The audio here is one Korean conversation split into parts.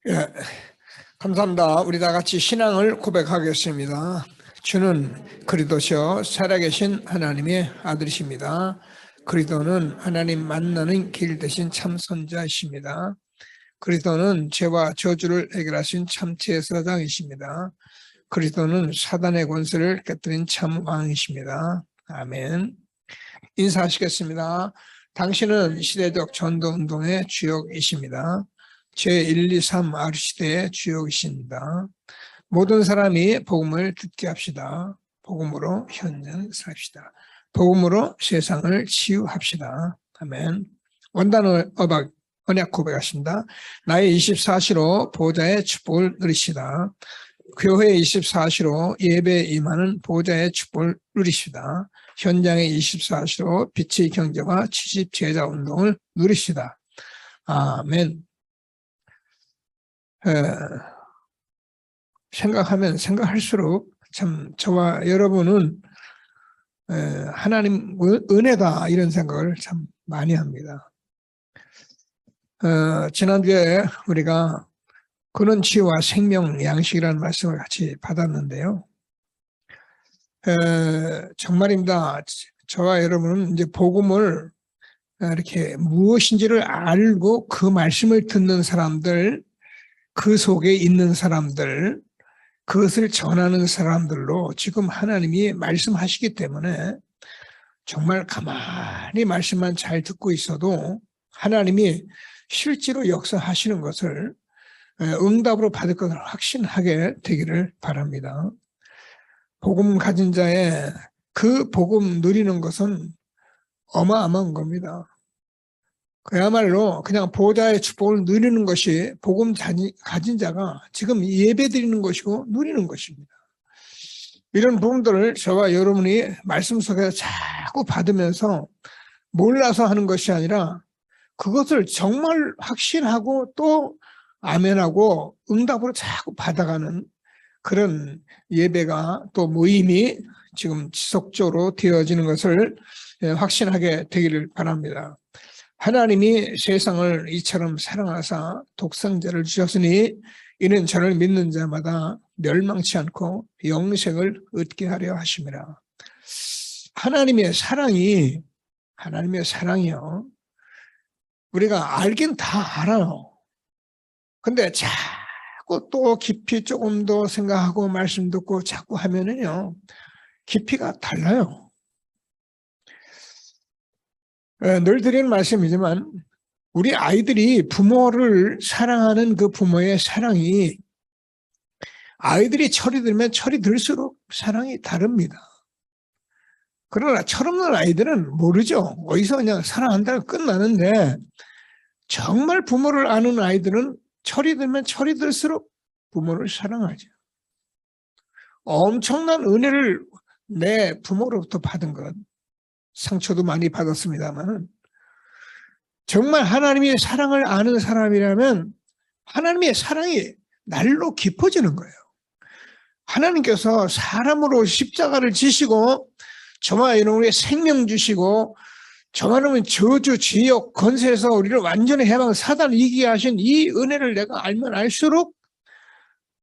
예, 감사합니다. 우리 다 같이 신앙을 고백하겠습니다. 주는 그리스도시요 살아계신 하나님의 아들이십니다. 그리스도는 하나님 만나는 길 되신 참 선자이십니다. 그리스도는 죄와 저주를 해결하신 참 제사장이십니다. 그리스도는 사단의 권세를 깨뜨린 참 왕이십니다. 아멘. 인사하시겠습니다. 당신은 시대적 전도운동의 주역이십니다. 제1, 2, 3 R시대의 주역이십니다. 모든 사람이 복음을 듣게 합시다. 복음으로 현장 삽시다. 복음으로 세상을 치유합시다. 아멘. 원단 어박 언약 고백하십니다. 나의 24시로 보호자의 축복을 누리시다. 교회 24시로 예배에 임하는 보호자의 축복을 누리시다. 현장의 24시로 빛의 경제와 취집 제자 운동을 누리시다. 아멘. 생각하면 생각할수록 참 저와 여러분은 하나님 은혜다 이런 생각을 참 많이 합니다. 지난주에 우리가 근원치유와 생명 양식이라는 말씀을 같이 받았는데요. 정말입니다. 저와 여러분은 이제 복음을 이렇게 무엇인지를 알고 그 말씀을 듣는 사람들, 그 속에 있는 사람들, 그것을 전하는 사람들로 지금 하나님이 말씀하시기 때문에 정말 가만히 말씀만 잘 듣고 있어도 하나님이 실제로 역사하시는 것을 응답으로 받을 것을 확신하게 되기를 바랍니다. 복음 가진 자의 그 복음 누리는 것은 어마어마한 겁니다. 그야말로 그냥 보호자의 축복을 누리는 것이 복음 가진 자가 지금 예배 드리는 것이고 누리는 것입니다. 이런 부분들을 저와 여러분이 말씀 속에서 자꾸 받으면서 몰라서 하는 것이 아니라 그것을 정말 확신하고 또 아멘하고 응답으로 자꾸 받아가는 그런 예배가 또 모임이 지금 지속적으로 되어지는 것을 확신하게 되기를 바랍니다. 하나님이 세상을 이처럼 사랑하사 독생자를 주셨으니 이는 저를 믿는 자마다 멸망치 않고 영생을 얻게 하려 하심이라. 하나님의 사랑이요. 우리가 알긴 다 알아요. 근데 자꾸 또 깊이 조금 더 생각하고 말씀 듣고 자꾸 하면은요, 깊이가 달라요. 늘 드리는 말씀이지만 우리 아이들이 부모를 사랑하는 그 부모의 사랑이 아이들이 철이 들면 철이 들수록 사랑이 다릅니다. 그러나 철없는 아이들은 모르죠. 어디서 그냥 사랑한다고 끝나는데 정말 부모를 아는 아이들은 철이 들면 철이 들수록 부모를 사랑하죠. 엄청난 은혜를 내 부모로부터 받은 것, 상처도 많이 받았습니다만 정말 하나님의 사랑을 아는 사람이라면 하나님의 사랑이 날로 깊어지는 거예요. 하나님께서 사람으로 십자가를 지시고 저와 여러분에게 생명 주시고 저와 여러분 저주, 지역, 권세에서 우리를 완전히 해방, 사단을 이기게 하신 이 은혜를 내가 알면 알수록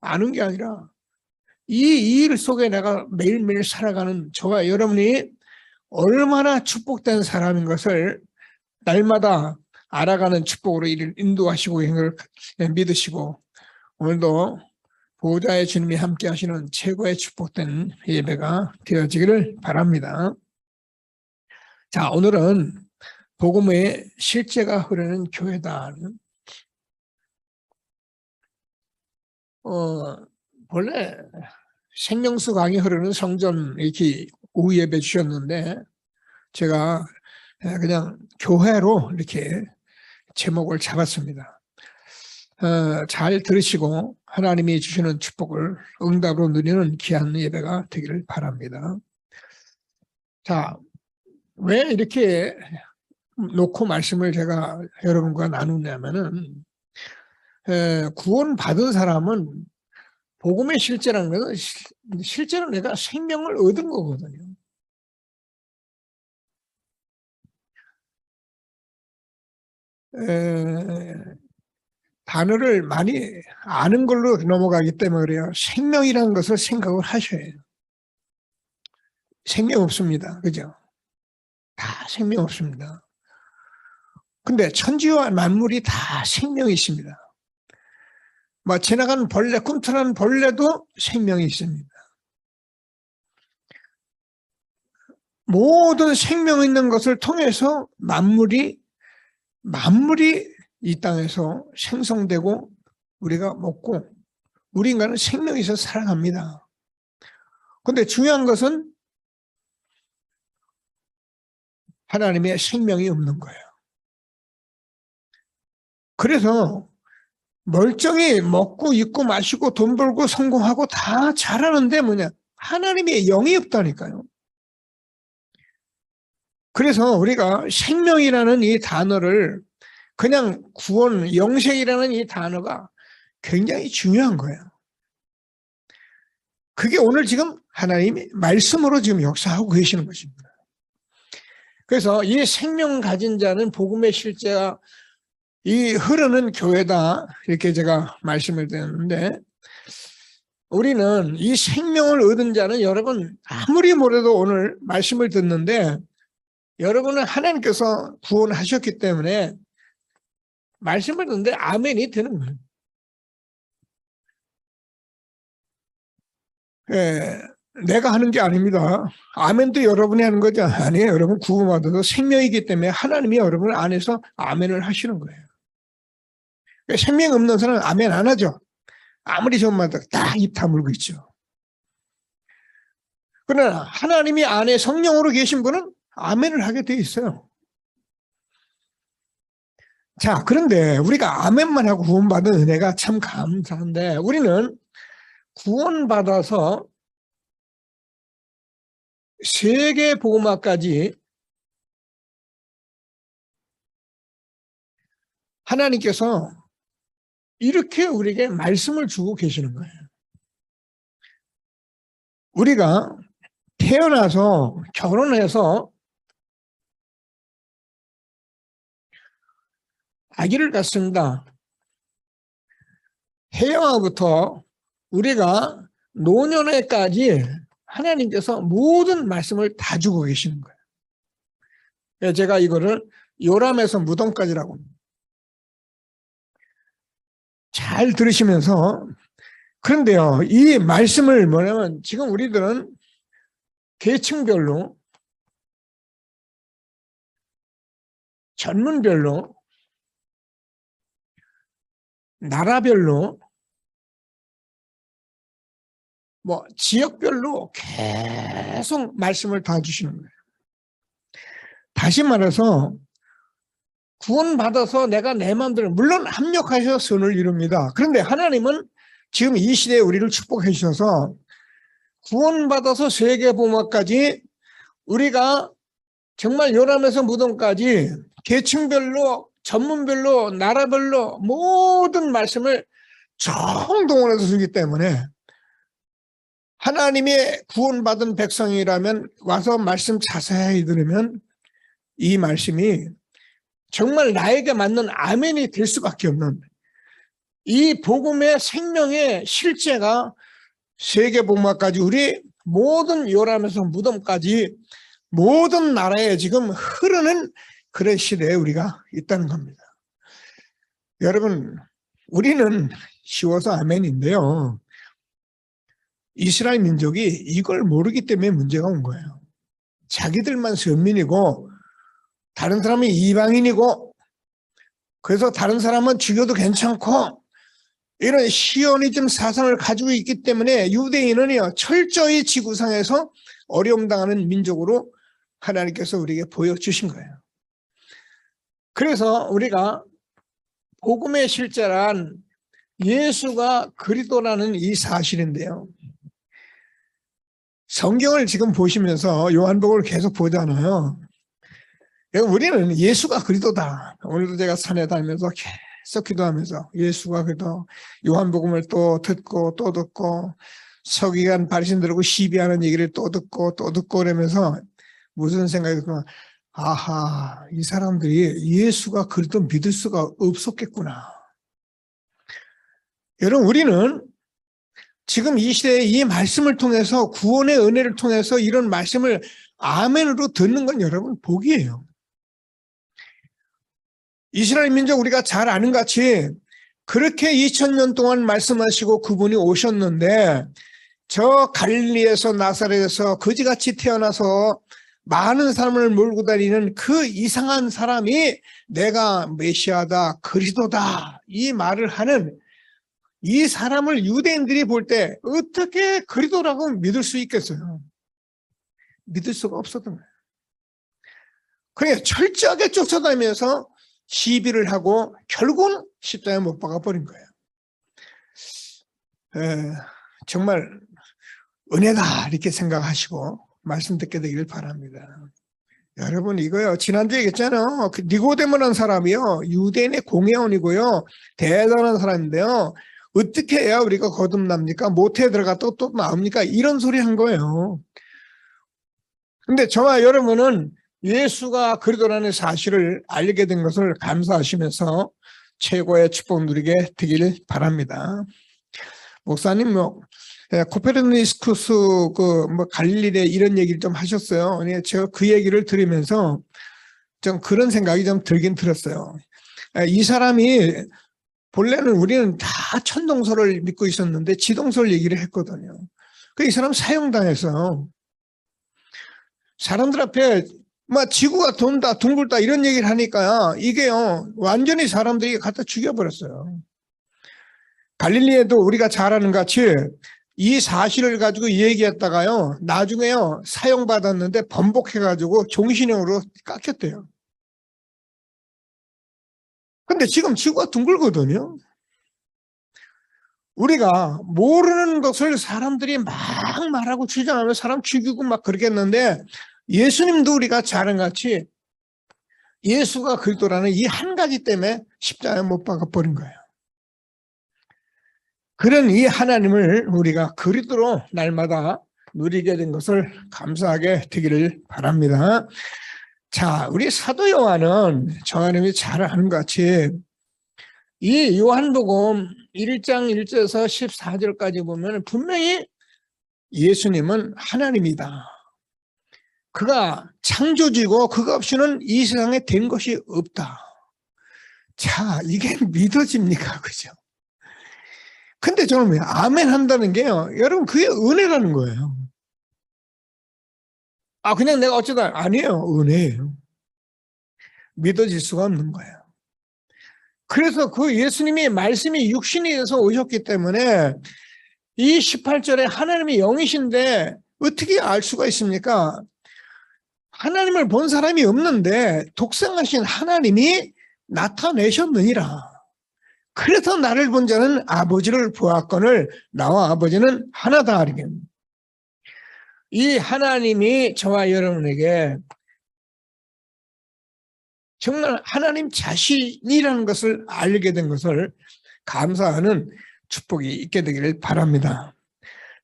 아는 게 아니라 이 일 속에 내가 매일매일 살아가는 저와 여러분이 얼마나 축복된 사람인 것을 날마다 알아가는 축복으로 이를 인도하시고 이걸 믿으시고 오늘도 보호자의 주님이 함께 하시는 최고의 축복된 예배가 되어지기를 바랍니다. 자, 오늘은 복음의 실제가 흐르는 교회다. 원래 생명수 강이 흐르는 성전 이렇게 오후 예배 주셨는데 제가 그냥 교회로 이렇게 제목을 잡았습니다. 잘 들으시고 하나님이 주시는 축복을 응답으로 누리는 귀한 예배가 되기를 바랍니다. 자, 왜 이렇게 놓고 말씀을 제가 여러분과 나누냐면은 구원 받은 사람은 복음의 실제라는 것은 실제로 내가 생명을 얻은 거거든요. 단어를 많이 아는 걸로 넘어가기 때문에 그래요. 생명이라는 것을 생각을 하셔야 해요. 생명 없습니다. 그죠? 다 생명 없습니다. 근데 천지와 만물이 다 생명이 있습니다. 뭐 지나가는 벌레, 꿈틀하는 벌레도 생명이 있습니다. 모든 생명 있는 것을 통해서 만물이 이 땅에서 생성되고 우리가 먹고 우리 인간은 생명이 있어서 살아갑니다. 그런데 중요한 것은 하나님의 생명이 없는 거예요. 그래서 멀쩡히 먹고 입고 마시고 돈 벌고 성공하고 다 잘하는데 뭐냐? 하나님의 영이 없다니까요. 그래서 우리가 생명이라는 이 단어를 그냥 구원, 영생이라는 이 단어가 굉장히 중요한 거예요. 그게 오늘 지금 하나님이 말씀으로 지금 역사하고 계시는 것입니다. 그래서 이 생명 가진 자는 복음의 실제가 이 흐르는 교회다 이렇게 제가 말씀을 드렸는데 우리는 이 생명을 얻은 자는 여러분 아무리 뭐래도 오늘 말씀을 듣는데 여러분은 하나님께서 구원하셨기 때문에 말씀을 듣는데 아멘이 되는 거예요. 예, 내가 하는 게 아닙니다. 아멘도 여러분이 하는 거죠. 아니에요. 여러분 구원받아서 생명이기 때문에 하나님이 여러분 안에서 아멘을 하시는 거예요. 생명 없는 사람은 아멘 안 하죠. 아무리 전마다 딱 입 다물고 있죠. 그러나 하나님이 안에 성령으로 계신 분은 아멘을 하게 돼 있어요. 자, 그런데 우리가 아멘만 하고 구원받은 은혜가 참 감사한데 우리는 구원받아서 세계 복음화까지 하나님께서 이렇게 우리에게 말씀을 주고 계시는 거예요. 우리가 태어나서 결혼해서 아기를 갖습니다. 해영화부터 우리가 노년에까지 하나님께서 모든 말씀을 다 주고 계시는 거예요. 제가 이거를 요람에서 무덤까지라고 합니다. 잘 들으시면서 그런데요, 이 말씀을 뭐냐면 지금 우리들은 계층별로 전문별로 나라별로 뭐 지역별로 계속 말씀을 다 주시는 거예요. 다시 말해서 구원받아서 내가 내 마음대로 물론 합력하셔서 선을 이룹니다. 그런데 하나님은 지금 이 시대에 우리를 축복해 주셔서 구원받아서 세계복음화까지 우리가 정말 요람에서 무덤까지 계층별로 전문별로 나라별로 모든 말씀을 총동원해서 주기 때문에 하나님의 구원받은 백성이라면 와서 말씀 자세히 들으면 이 말씀이 정말 나에게 맞는 아멘이 될 수밖에 없는 이 복음의 생명의 실제가 세계복음화까지 우리 모든 요람에서 무덤까지 모든 나라에 지금 흐르는 그런 시대에 우리가 있다는 겁니다. 여러분 우리는 쉬워서 아멘인데요. 이스라엘 민족이 이걸 모르기 때문에 문제가 온 거예요. 자기들만 선민이고 다른 사람은 이방인이고 그래서 다른 사람은 죽여도 괜찮고 이런 시오니즘 사상을 가지고 있기 때문에 유대인은요 철저히 지구상에서 어려움 당하는 민족으로 하나님께서 우리에게 보여주신 거예요. 그래서 우리가 복음의 실제란 예수가 그리스도라는 이 사실인데요. 성경을 지금 보시면서 요한복음을 계속 보잖아요. 우리는 예수가 그리스도다. 오늘도 제가 산에 다니면서 계속 기도하면서 예수가 그리스도 요한복음을 또 듣고 또 듣고 서기관 바리새인들하고 시비하는 얘기를 또 듣고 그러면서 무슨 생각이 드나 아하 이 사람들이 예수가 그리스도 믿을 수가 없었겠구나. 여러분, 우리는 지금 이 시대에 이 말씀을 통해서 구원의 은혜를 통해서 이런 말씀을 아멘으로 듣는 건 여러분 복이에요. 이스라엘 민족 우리가 잘 아는 같이 그렇게 2000년 동안 말씀하시고 그분이 오셨는데 저 갈릴리에서 나사렛에서 거지같이 태어나서 많은 사람을 몰고 다니는 그 이상한 사람이 내가 메시아다, 그리스도다 이 말을 하는 이 사람을 유대인들이 볼 때 어떻게 그리스도라고 믿을 수 있겠어요? 믿을 수가 없었던 거예요. 그러니까 철저하게 쫓아다니면서 시비를 하고 결국은 십자가에 못 박아버린 거예요. 정말 은혜다 이렇게 생각하시고 말씀 듣게 되길 바랍니다. 여러분 이거요, 지난주에 얘기했잖아요. 그 니고데모라는 사람이요, 유대인의 공회원이고요, 대단한 사람인데요, 어떻게 해야 우리가 거듭납니까? 모태에 들어갔다 또 나옵니까? 이런 소리 한 거예요. 근데 저와 여러분은 예수가 그리스도라는 사실을 알게 된 것을 감사하시면서 최고의 축복 누리게 되길 바랍니다. 목사님 코페르니쿠스 갈릴리에 이런 얘기를 좀 하셨어요. 제가 그 얘기를 들으면서 좀 그런 생각이 좀 들긴 들었어요. 이 사람이 본래는 우리는 다 천동설을 믿고 있었는데 지동설 얘기를 했거든요. 이 사람 사형당해서 사람들 앞에 지구가 돈다 둥글다 이런 얘기를 하니까 이게요 완전히 사람들이 갖다 죽여버렸어요. 갈릴리에도 우리가 잘 아는 같이 이 사실을 가지고 얘기했다가요 나중에요 사형받았는데 번복해가지고 종신형으로 깎였대요. 근데 지금 지구가 둥글거든요. 우리가 모르는 것을 사람들이 막 말하고 주장하면 사람 죽이고 막 그러겠는데 예수님도 우리가 잘 아는 같이 예수가 그리스도라는 이 한 가지 때문에 십자가에 못 박아버린 거예요. 그런 이 하나님을 우리가 그리스도로 날마다 누리게 된 것을 감사하게 되기를 바랍니다. 자, 우리 사도 요한은 정하님이 잘 아는 것 같이 이 요한복음 1장 1절에서 14절까지 보면 분명히 예수님은 하나님이다. 그가 창조주이고 그가 없이는 이 세상에 된 것이 없다. 자, 이게 믿어집니까? 그죠? 근데 저는 왜 아멘 한다는 게요, 여러분 그게 은혜라는 거예요. 그냥 내가 어쩌다, 아니에요. 은혜예요. 믿어질 수가 없는 거예요. 그래서 그 예수님이 말씀이 육신이 돼서 오셨기 때문에 이 18절에 하나님이 영이신데 어떻게 알 수가 있습니까? 하나님을 본 사람이 없는데 독생하신 하나님이 나타내셨느니라. 그래서 나를 본 자는 아버지를 보았거늘 나와 아버지는 하나다. 이 하나님이 저와 여러분에게 정말 하나님 자신이라는 것을 알게 된 것을 감사하는 축복이 있게 되기를 바랍니다.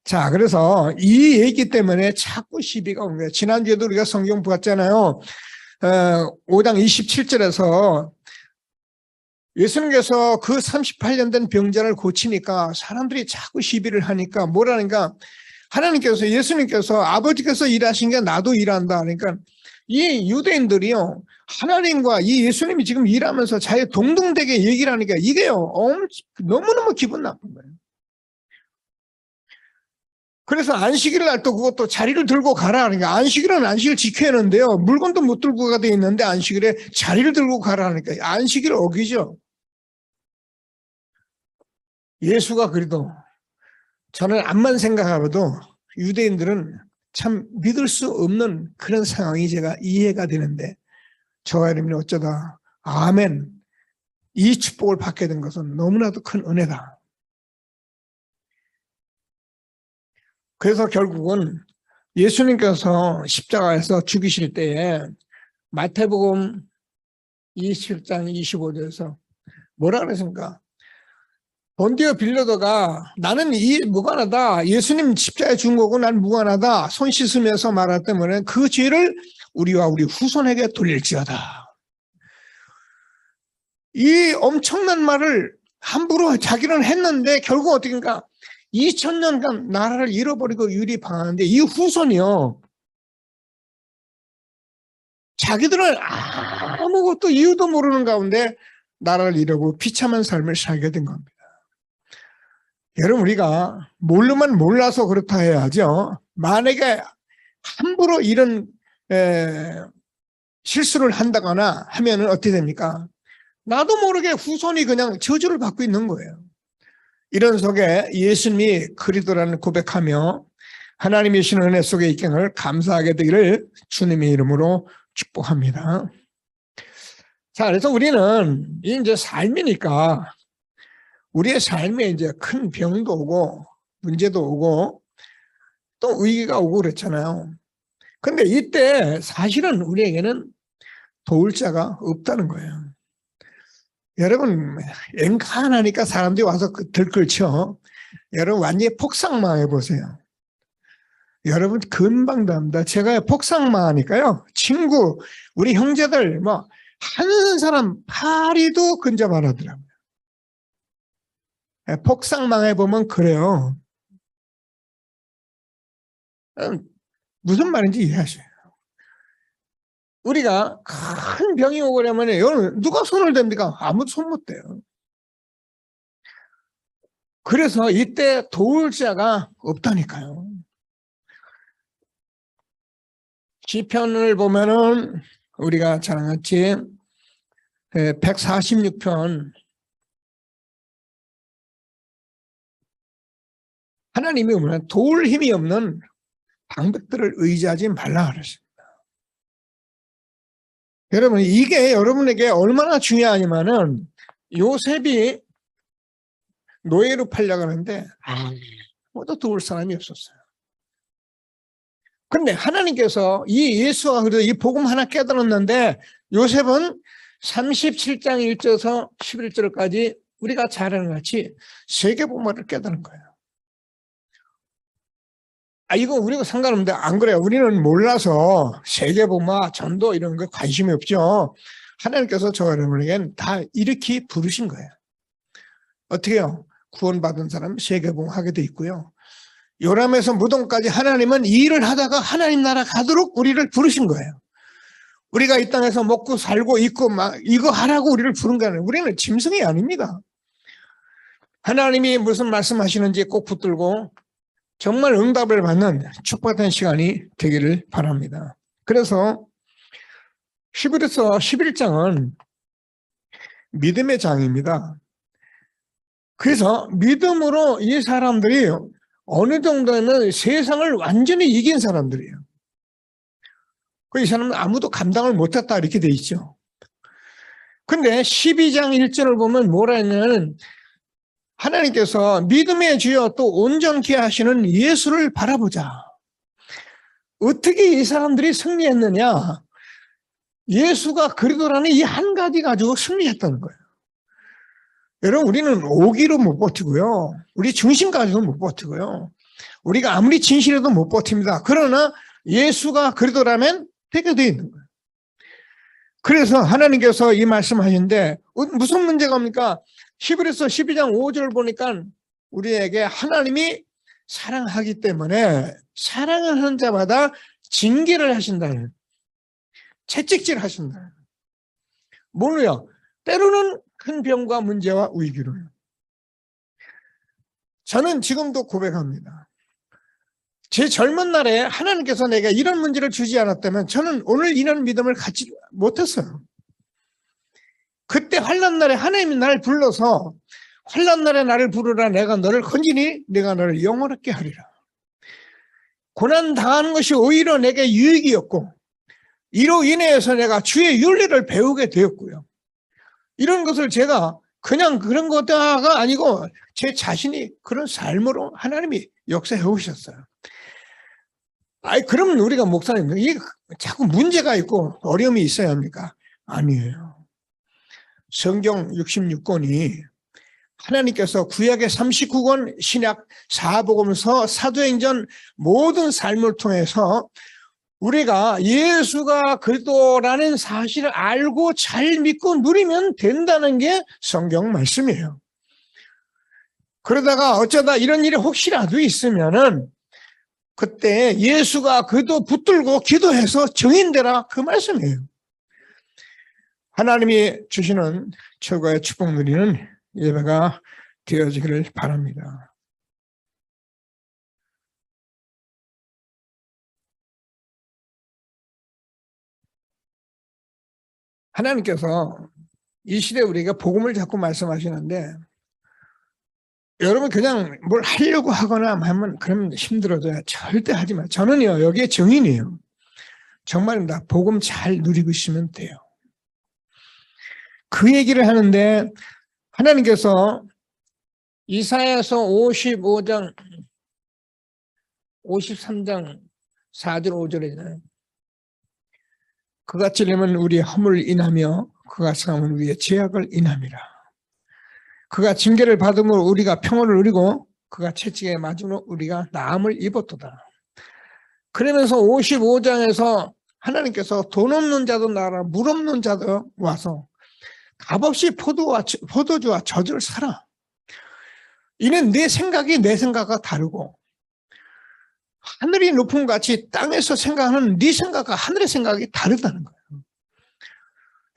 자, 그래서 이 얘기 때문에 자꾸 시비가 온 거예요. 지난주에도 우리가 성경 봤잖아요. 5장 27절에서 예수님께서 그 38년 된 병자를 고치니까 사람들이 자꾸 시비를 하니까 뭐라니까 하나님께서 예수님께서 아버지께서 일하신 게 나도 일한다. 그러니까 이 유대인들이요 하나님과 이 예수님이 지금 일하면서 자기 동등되게 얘기를 하니까 이게요 너무너무 기분 나쁜 거예요. 그래서 안식일 날 또 그것도 자리를 들고 가라. 그러니까 안식일은 안식일 지켜야 하는데요 물건도 못 들고 가돼 있는데 안식일에 자리를 들고 가라 하니까 안식일을 어기죠. 예수가 그래도 저는 암만 생각해봐도 유대인들은 참 믿을 수 없는 그런 상황이 제가 이해가 되는데 저와 여러분이 어쩌다 아멘 이 축복을 받게 된 것은 너무나도 큰 은혜다. 그래서 결국은 예수님께서 십자가에서 죽이실 때에 마태복음 20장 25절에서 뭐라 그랬습니까? 본디오 빌라도가 나는 이 무관하다. 예수님 십자가에 죽은 거고 난 무관하다. 손 씻으면서 말할 때문에 그 죄를 우리와 우리 후손에게 돌릴지어다. 이 엄청난 말을 함부로 자기는 했는데 결국 어떻게인가 2000년간 나라를 잃어버리고 유리방하는데 이 후손이요. 자기들은 아무것도 이유도 모르는 가운데 나라를 잃어버리고 비참한 삶을 살게 된 겁니다. 여러분 우리가 모르면 몰라서 그렇다 해야죠. 만약에 함부로 이런 실수를 한다거나 하면은 어떻게 됩니까? 나도 모르게 후손이 그냥 저주를 받고 있는 거예요. 이런 속에 예수님이 그리스도라는 고백하며 하나님의 신 은혜 속에 있기를 감사하게 되기를 주님의 이름으로 축복합니다. 자, 그래서 우리는 이제 삶이니까 우리의 삶에 이제 큰 병도 오고 문제도 오고 또 위기가 오고 그렇잖아요. 근데 이때 사실은 우리에게는 도울 자가 없다는 거예요. 여러분 엔간하니까 사람들이 와서 들끓죠. 여러분 완전히 폭삭망해 보세요. 여러분 금방 답니다. 제가 폭삭망하니까요. 친구 우리 형제들 뭐 한 사람 파리도 근접 안 하더라고요. 폭삭망해 보면 그래요. 무슨 말인지 이해하셔요. 우리가 큰 병이 오고 그러면 누가 손을 댑니까? 아무도 손 못 대요. 그래서 이때 도울 자가 없다니까요. 시편을 보면은 우리가 잘 알았지 146편 하나님이 보면 도울 힘이 없는 방백들을 의지하지 말라 그러십니다. 여러분 이게 여러분에게 얼마나 중요하냐면은 요셉이 노예로 팔려고 하는데 아무도 도울 사람이 없었어요. 근데 하나님께서 이 예수와 그래도 이 복음 하나 깨달았는데 요셉은 37장 1절에서 11절까지 우리가 잘 아는 같이 세계복음을 깨달은 거예요. 이거 우리가 상관없는데 안 그래요. 우리는 몰라서 세계복음, 전도 이런 거 관심이 없죠. 하나님께서 저 여러분에게는 다 이렇게 부르신 거예요. 어떻게 해요? 구원받은 사람 세계복음 하게 돼 있고요. 요람에서 무덤까지 하나님은 이 일을 하다가 하나님 나라 가도록 우리를 부르신 거예요. 우리가 이 땅에서 먹고 살고 있고 막 이거 하라고 우리를 부른 거 아니에요. 우리는 짐승이 아닙니다. 하나님이 무슨 말씀하시는지 꼭 붙들고 정말 응답을 받는 축복된 시간이 되기를 바랍니다. 그래서 히브리서 11장은 믿음의 장입니다. 그래서 믿음으로 이 사람들이 어느 정도면 세상을 완전히 이긴 사람들이에요. 이 사람은 아무도 감당을 못했다 이렇게 돼 있죠. 근데 12장 1절을 보면 뭐라 했냐면 하나님께서 믿음의 주여 또 온전케 하시는 예수를 바라보자. 어떻게 이 사람들이 승리했느냐? 예수가 그리스도라는 이 한 가지 가지고 승리했다는 거예요. 여러분 우리는 오기로 못 버티고요. 우리 중심 가지고는 못 버티고요. 우리가 아무리 진실해도 못 버팁니다. 그러나 예수가 그리스도라면 되게 되어 있는 거예요. 그래서 하나님께서 이 말씀하시는데 무슨 문제가 옵니까? 히브리서 12장 5절 보니까 우리에게 하나님이 사랑하기 때문에 사랑을 하는 자마다 징계를 하신다는, 채찍질 하신다는. 뭘로요? 때로는 큰 병과 문제와 위기로요. 저는 지금도 고백합니다. 제 젊은 날에 하나님께서 내게 이런 문제를 주지 않았다면 저는 오늘 이런 믿음을 갖지 못했어요. 그때 환난 날에 하나님이 나를 불러서 환난 날에 나를 부르라 내가 너를 건지니 내가 너를 영원하게 하리라. 고난 당하는 것이 오히려 내게 유익이었고 이로 인해서 내가 주의 윤리를 배우게 되었고요. 이런 것을 제가 그냥 그런 거다가 아니고 제 자신이 그런 삶으로 하나님이 역사해 오셨어요. 그러면 우리가 목사님 이게 자꾸 문제가 있고 어려움이 있어야 합니까? 아니에요. 성경 66권이 하나님께서 구약의 39권, 신약 4복음서, 사도행전 모든 삶을 통해서 우리가 예수가 그리스도라는 사실을 알고 잘 믿고 누리면 된다는 게 성경 말씀이에요. 그러다가 어쩌다 이런 일이 혹시라도 있으면은 그때 예수가 그도 붙들고 기도해서 증인되라, 그 말씀이에요. 하나님이 주시는 최고의 축복 누리는 예배가 되어지기를 바랍니다. 하나님께서 이 시대에 우리가 복음을 자꾸 말씀하시는데, 여러분 그냥 뭘 하려고 하거나 하면 그러면 힘들어져요. 절대 하지 마요. 저는요, 여기에 증인이에요. 정말입니다. 복음 잘 누리고 있으면 돼요. 그 얘기를 하는데, 하나님께서 이사야서 55장 53장 4절 5절에 그가 찔리면 우리의 허물을 인하며 그가 상함은 우리의 죄악을 인함이라. 그가 징계를 받음으로 우리가 평안을 누리고 그가 채찍에 맞음으로 우리가 나음을 입었도다. 그러면서 55장에서 하나님께서 돈 없는 자도 나라, 물 없는 자도 와서 값없이 포도주와 젖을 사라. 이는 내 생각이 내 생각과 다르고 하늘이 높은 같이 땅에서 생각하는 네 생각과 하늘의 생각이 다르다는 거예요.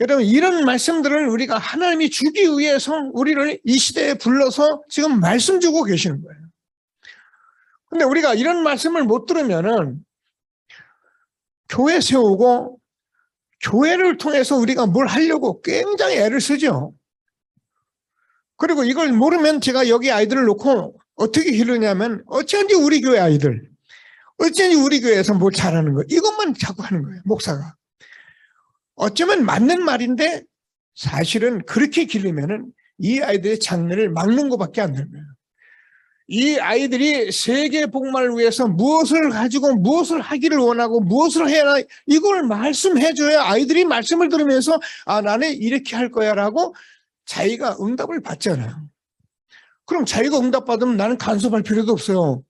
여러분, 이런 말씀들을 우리가 하나님이 주기 위해서 우리를 이 시대에 불러서 지금 말씀 주고 계시는 거예요. 근데 우리가 이런 말씀을 못 들으면은 교회 세우고 교회를 통해서 우리가 뭘 하려고 굉장히 애를 쓰죠. 그리고 이걸 모르면 제가 여기 아이들을 놓고 어떻게 기르냐면 어쩐지 우리 교회 아이들, 어쩐지 우리 교회에서 뭘 잘하는 거예요. 이것만 자꾸 하는 거예요, 목사가. 어쩌면 맞는 말인데 사실은 그렇게 기르면은 이 아이들의 장래를 막는 것밖에 안 되는 거예요. 이 아이들이 세계 복음을 위해서 무엇을 가지고 무엇을 하기를 원하고 무엇을 해야 하나, 이걸 말씀해줘야 아이들이 말씀을 들으면서 아, 나는 이렇게 할 거야 라고 자기가 응답을 받잖아요. 그럼 자기가 응답 받으면 나는 간섭할 필요도 없어요.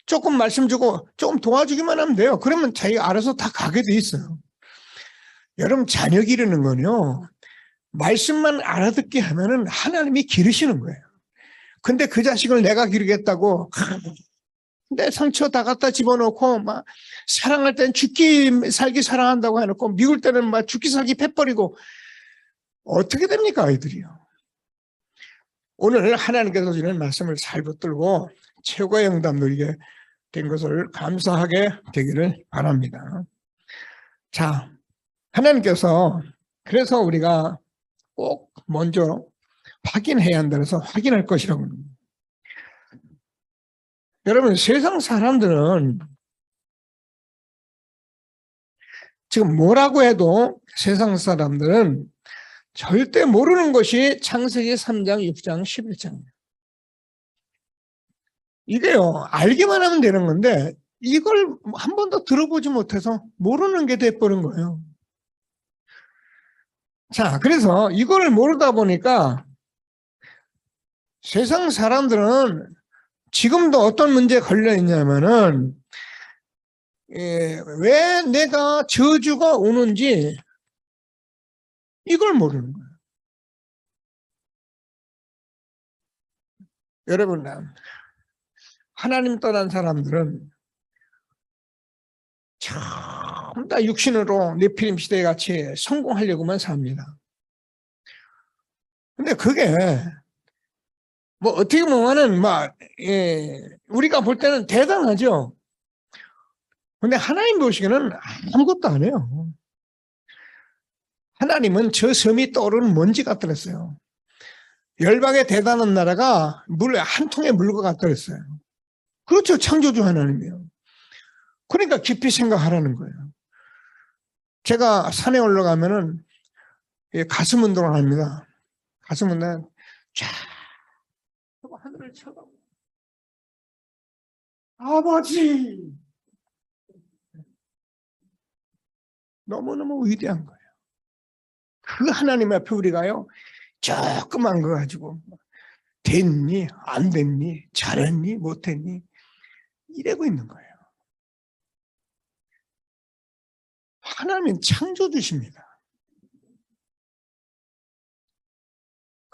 조금 말씀 주고 조금 도와주기만 하면 돼요. 그러면 자기가 알아서 다 가게 돼 있어요. 여러분, 자녀 기르는 건요, 말씀만 알아듣게 하면은 하나님이 기르시는 거예요. 근데 그 자식을 내가 기르겠다고 내 상처 다 갖다 집어넣고 막 사랑할 땐 죽기 살기 사랑한다고 해놓고 미울 때는 막 죽기 살기 패버리고 어떻게 됩니까, 아이들이요. 오늘 하나님께서 주는 말씀을 잘 붙들고 최고의 응답 누리게 된 것을 감사하게 되기를 바랍니다. 자, 하나님께서 그래서 우리가 꼭 먼저 확인해야 한다 해서 확인할 것이라고 합니다. 여러분, 세상 사람들은 지금 뭐라고 해도 세상 사람들은 절대 모르는 것이 창세기 3장, 6장, 11장이에요. 이게요, 알기만 하면 되는 건데 이걸 한 번도 들어보지 못해서 모르는 게 돼버린 거예요. 자, 그래서 이걸 모르다 보니까 세상 사람들은 지금도 어떤 문제에 걸려 있냐면은 왜 내가 저주가 오는지 이걸 모르는 거예요. 여러분, 하나님 떠난 사람들은 전부 다 육신으로 네피림 시대 같이 성공하려고만 삽니다. 근데 그게 뭐 어떻게 보면은 막 우리가 볼 때는 대단하죠. 근데 하나님 보시기에는 아무것도 안 해요. 하나님은 저 섬이 떠오르는 먼지 같더랬어요. 열방의 대단한 나라가 물 한 통에 물과 같더랬어요. 그렇죠, 창조주 하나님이요. 그러니까 깊이 생각하라는 거예요. 제가 산에 올라가면은 가슴 운동을 합니다. 가슴 운동 쫙 하늘을 쳐다보고 아버지, 너무너무 위대한 거예요. 그 하나님 앞에 우리가요, 조그만 거 가지고 됐니 안 됐니 잘했니 못했니 이러고 있는 거예요. 하나님은 창조주십니다.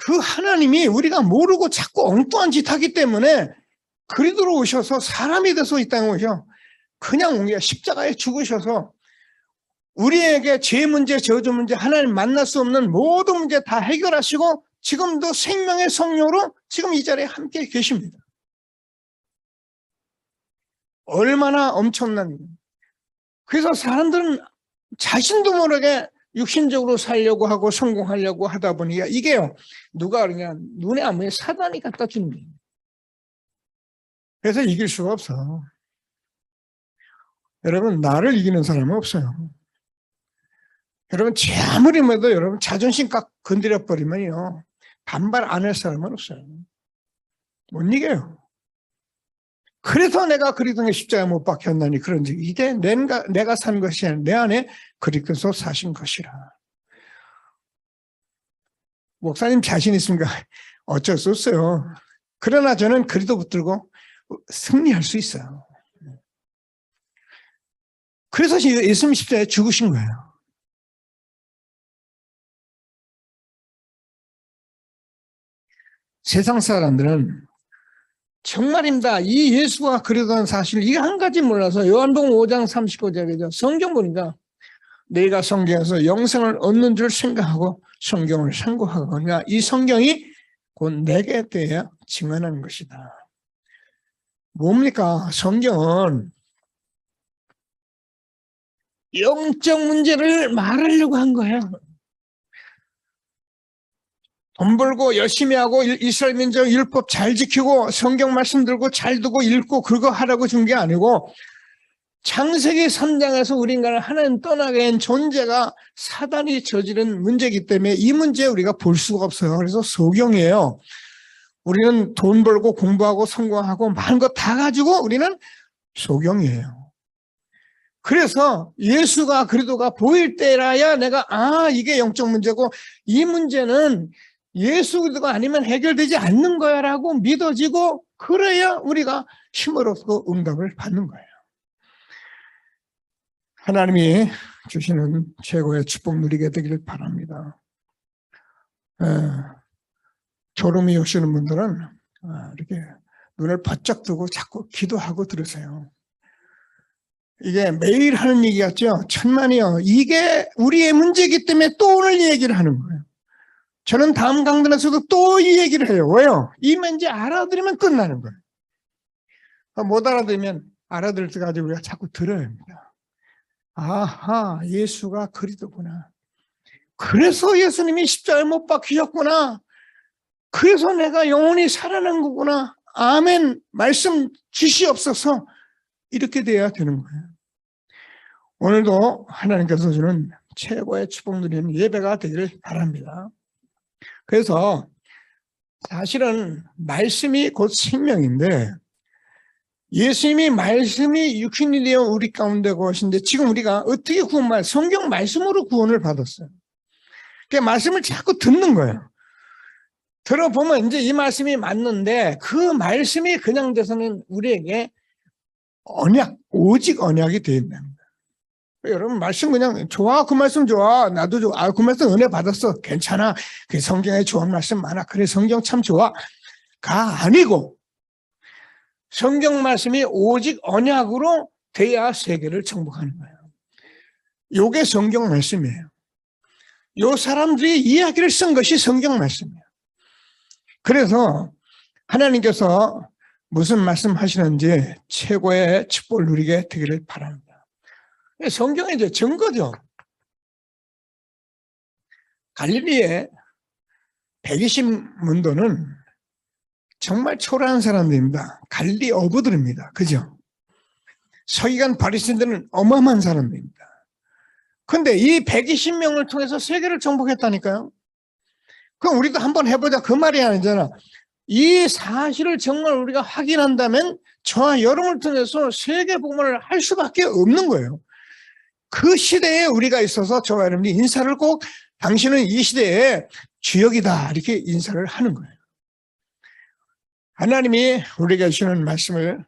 그 하나님이 우리가 모르고 자꾸 엉뚱한 짓 하기 때문에 그리스도로 오셔서 사람이 돼서 이 땅에 오셔 그냥 온 게 십자가에 죽으셔서 우리에게 죄 문제, 저주 문제, 하나님 만날 수 없는 모든 문제 다 해결하시고 지금도 생명의 성령으로 지금 이 자리에 함께 계십니다. 얼마나 엄청난. 그래서 사람들은 자신도 모르게 육신적으로 살려고 하고 성공하려고 하다 보니까 이게요. 누가 그러냐. 눈에 안 보이는 사단이 갖다 주는 거예요. 그래서 이길 수가 없어. 여러분 나를 이기는 사람은 없어요. 여러분 제 아무리 해도 여러분 자존심 꽉 건드려 버리면요. 반발 안 할 사람은 없어요. 못 이겨요. 그래서 내가 그리스도의 십자가에 못 박혔나니 그런지 이게 내가 산 것이 아니라 내 안에 그리스도 사신 것이라. 목사님 자신 있습니까? 어쩔 수 없어요. 그러나 저는 그리스도 붙들고 승리할 수 있어요. 그래서 예수님 십자가에 죽으신 거예요. 세상 사람들은 정말입니다. 이 예수가 그리스도라는 사실 이게 한 가지 몰라서 요한복음 5장 39절이죠. 성경 보니까 내가 성경에서 영생을 얻는 줄 생각하고 성경을 상고하거나 이 성경이 곧 내게 대해 증언하는 것이다. 뭡니까? 성경은 영적 문제를 말하려고 한 거예요. 돈 벌고 열심히 하고 이스라엘 민족 율법 잘 지키고 성경 말씀 들고 잘 두고 읽고 그거 하라고 준 게 아니고 창세기 3장에서 우리 인간을 하나님 떠나게 한 존재가 사단이 저지른 문제이기 때문에 이 문제 우리가 볼 수가 없어요. 그래서 소경이에요. 우리는 돈 벌고 공부하고 성공하고 많은 거 다 가지고 우리는 소경이에요. 그래서 예수가 그리스도가 보일 때라야 내가 이게 영적 문제고 이 문제는 예수 그리스도가 아니면 해결되지 않는 거야라고 믿어지고 그래야 우리가 힘을 얻고 응답을 받는 거예요. 하나님이 주시는 최고의 축복 누리게 되기를 바랍니다. 졸음이 오시는 분들은 이렇게 눈을 바짝 뜨고 자꾸 기도하고 들으세요. 이게 매일 하는 얘기 같죠? 천만이요. 이게 우리의 문제이기 때문에 또 오늘 얘기를 하는 거예요. 저는 다음 강단에서도 또 이 얘기를 해요. 왜요? 이 문제 알아들으면 끝나는 거예요. 못 알아들으면 알아들을 때까지 우리가 자꾸 들어야 합니다. 아하, 예수가 그리스도구나. 그래서 예수님이 십자가에 못 박히셨구나. 그래서 내가 영원히 살아난 거구나. 아멘. 말씀 주시옵소서. 이렇게 돼야 되는 거예요. 오늘도 하나님께서 주는 최고의 축복 누리는 예배가 되기를 바랍니다. 그래서 사실은 말씀이 곧 생명인데 예수님이 말씀이 육신이 되어 우리 가운데 거하신데 지금 우리가 어떻게 성경 말씀으로 구원을 받았어요. 그 말씀을 자꾸 듣는 거예요. 들어보면 이제 이 말씀이 맞는데 그 말씀이 그냥 돼서는 우리에게 언약, 오직 언약이 되어 있는 거예요. 여러분 말씀 그냥 좋아, 그 말씀 좋아, 나도 좋아, 그 말씀 은혜 받았어, 괜찮아, 그 성경에 좋은 말씀 많아, 그래 성경 참 좋아 가 아니고 성경 말씀이 오직 언약으로 돼야 세계를 정복하는 거예요. 이게 성경 말씀이에요. 요 사람들이 이야기를 쓴 것이 성경 말씀이에요. 그래서 하나님께서 무슨 말씀하시는지 최고의 축복을 누리게 되기를 바랍니다. 성경의 이제 증거죠. 갈릴리의 120문도는 정말 초라한 사람들입니다. 갈릴리 어부들입니다. 그죠? 서기관 바리새인들은 어마어마한 사람들입니다. 그런데 이 120명을 통해서 세계를 정복했다니까요. 그럼 우리도 한번 해보자 그 말이 아니잖아. 이 사실을 정말 우리가 확인한다면 저와 여러분을 통해서 세계 복음을 할 수밖에 없는 거예요. 그 시대에 우리가 있어서 저와 여러분이 인사를 꼭 당신은 이 시대의 주역이다 이렇게 인사를 하는 거예요. 하나님이 우리에게 주시는 말씀을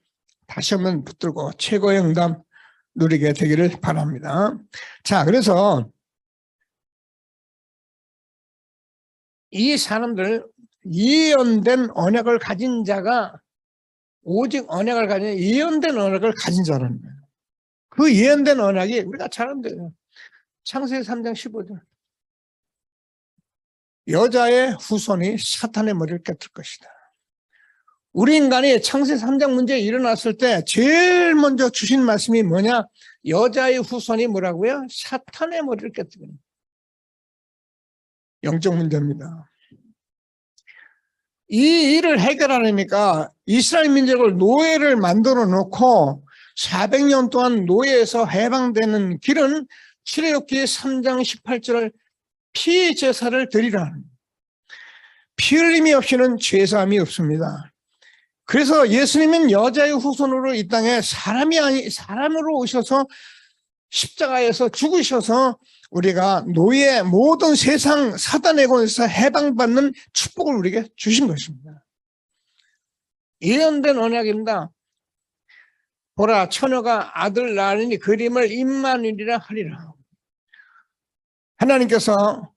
다시 한번 붙들고 최고의 응답 누리게 되기를 바랍니다. 자, 그래서 이 사람들 예언된 언약을 가진 자가 오직 언약을 가진 예언된 언약을 가진 자라는 거예요. 그 예언된 언약이 우리가 잘 알아요. 창세기 3장 15절. 여자의 후손이 사탄의 머리를 깨뜨릴 것이다. 우리 인간이 창세기 3장 문제에 일어났을 때 제일 먼저 주신 말씀이 뭐냐? 여자의 후손이 뭐라고요? 사탄의 머리를 깨뜨리는 영적 문제입니다. 이 일을 해결하려니까 이스라엘 민족을 노예를 만들어 놓고 400년 동안 노예에서 해방되는 길은 출애굽기 3장 18절 피 제사를 드리라는, 피 흘림이 없이는 죄사함이 없습니다. 그래서 예수님은 여자의 후손으로 이 땅에 사람으로 오셔서 십자가에서 죽으셔서 우리가 노예 모든 세상 사단의 권세에서 해방받는 축복을 우리에게 주신 것입니다. 예언된 언약입니다. 보라, 처녀가 아들 낳으니 그림을 임마누엘이라 하리라. 하나님께서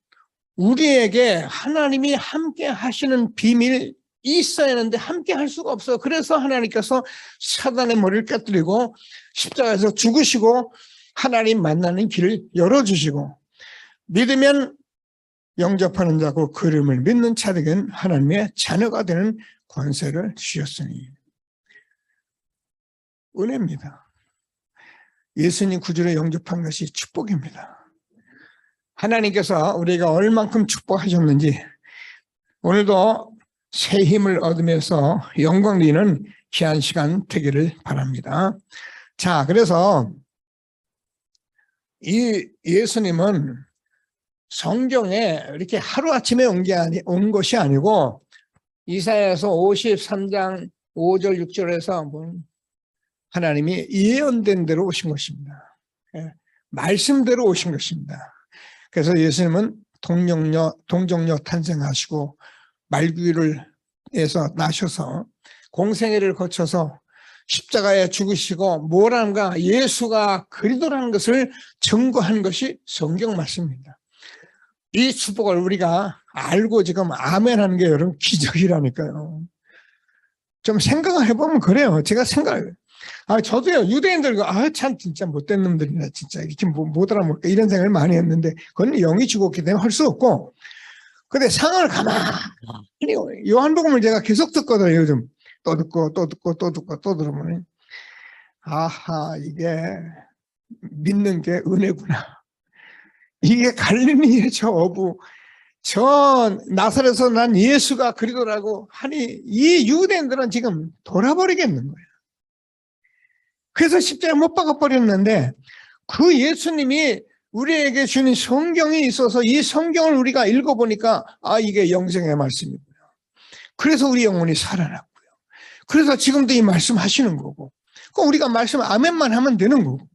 우리에게 하나님이 함께 하시는 비밀이 있어야 하는데 함께 할 수가 없어요. 그래서 하나님께서 사단의 머리를 깨뜨리고 십자가에서 죽으시고 하나님 만나는 길을 열어주시고, 믿으면 영접하는 자고 그림을 믿는 자들에게는 하나님의 자녀가 되는 권세를 주셨으니. 은혜입니다. 예수님 구주로 영접한 것이 축복입니다. 하나님께서 우리가 얼만큼 축복하셨는지 오늘도 새 힘을 얻으면서 영광 드리는 귀한 시간 되기를 바랍니다. 자, 그래서 이 예수님은 성경에 이렇게 하루아침에 온 것이 아니고 이사야서 53장 5절 6절에서 하나님이 예언된 대로 오신 것입니다. 말씀대로 오신 것입니다. 그래서 예수님은 동정녀 탄생하시고 말귀를 해서 나셔서 공생애를 거쳐서 십자가에 죽으시고 뭐라는가, 예수가 그리스도라는 것을 증거한 것이 성경 말씀입니다. 이 축복을 우리가 알고 지금 아멘하는 게 여러분 기적이라니까요. 좀 생각을 해보면 그래요. 제가 저도요, 유대인들, 참, 진짜 못된 놈들이나, 진짜, 이렇게 못 알아먹을까, 이런 생각을 많이 했는데, 그건 영이 죽었기 때문에 할 수 없고, 근데 상황을 가만히, 요한복음을 제가 계속 듣거든요, 요즘. 또 듣고, 또 들으면, 아하, 이게, 믿는 게 은혜구나. 이게 갈릴리의 저 어부, 저 나사렛에서 난 예수가 그리스도라고 하니, 이 유대인들은 지금 돌아버리겠는 거예요. 그래서 십자가에 못 박아버렸는데, 그 예수님이 우리에게 주는 성경이 있어서 이 성경을 우리가 읽어보니까 이게 영생의 말씀이고요. 그래서 우리 영혼이 살아났고요. 그래서 지금도 이 말씀 하시는 거고, 우리가 말씀 아멘만 하면 되는 거고,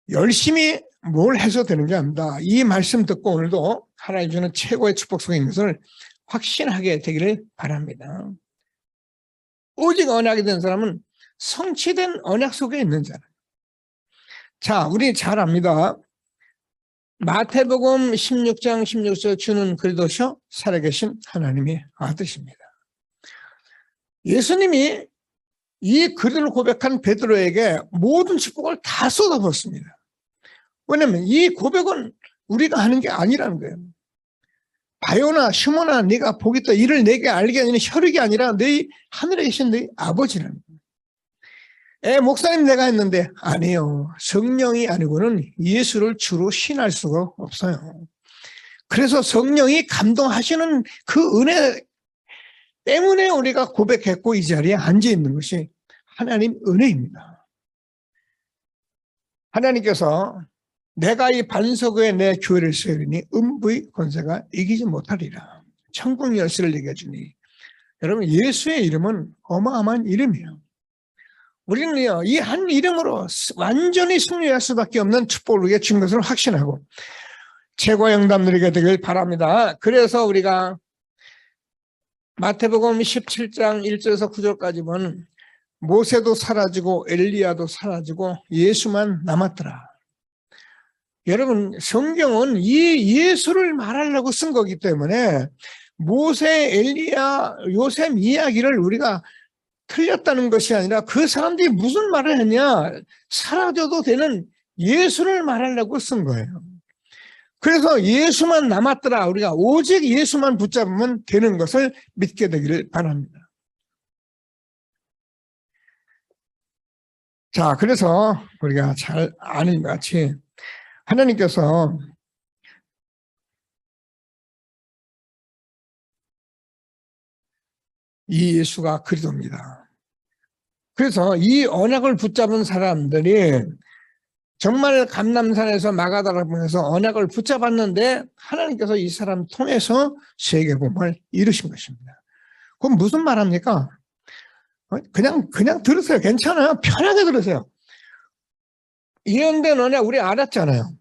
열심히 뭘 해서 되는 게 아닙니다. 이 말씀 듣고 오늘도 하나님 주는 최고의 축복 속에 있는 것을 확신하게 되기를 바랍니다. 오직 언약이 된 사람은 성취된 언약 속에 있는 자는. 자, 우리 잘 압니다. 마태복음 16장 16절 주는 그리스도시요 살아계신 하나님의 아들이십니다. 예수님이 이 그리스도를 고백한 베드로에게 모든 축복을 다 쏟아붓습니다. 왜냐하면 이 고백은 우리가 하는 게 아니라는 거예요. 바요나 시몬아, 네가 보겠다 이를 내게 알게 하는 혈육이 아니라 너희 하늘에 계신 너희 아버지라는 거예요. 목사님 내가 했는데 아니에요. 성령이 아니고는 예수를 주로 신할 수가 없어요. 그래서 성령이 감동하시는 그 은혜 때문에 우리가 고백했고 이 자리에 앉아 있는 것이 하나님 은혜입니다. 하나님께서 내가 이 반석 위에 내 교회를 세우니 음부의 권세가 이기지 못하리라. 천국 열쇠를 내게 주니. 여러분, 예수의 이름은 어마어마한 이름이에요. 우리는요, 이 한 이름으로 완전히 승리할 수밖에 없는 축복을 우리에게 준 것을 확신하고 최고의 응답 누리게 되길 바랍니다. 그래서 우리가 마태복음 17장 1절에서 9절까지 보면 모세도 사라지고 엘리야도 사라지고 예수만 남았더라. 여러분, 성경은 이 예수를 말하려고 쓴 거기 때문에 모세, 엘리야, 요셉 이야기를 우리가 틀렸다는 것이 아니라 그 사람들이 무슨 말을 했냐, 사라져도 되는 예수를 말하려고 쓴 거예요. 그래서 예수만 남았더라, 우리가 오직 예수만 붙잡으면 되는 것을 믿게 되기를 바랍니다. 자, 그래서 우리가 잘 아는 것 같이 하나님께서 이 예수가 그리스도입니다. 그래서 이 언약을 붙잡은 사람들이 정말 감람산에서 마가다라 보면서 언약을 붙잡았는데 하나님께서 이 사람 통해서 세계복음을 이루신 것입니다. 그럼 무슨 말합니까? 그냥 들으세요. 괜찮아요. 편하게 들으세요. 예언된 언약 우리 알았잖아요.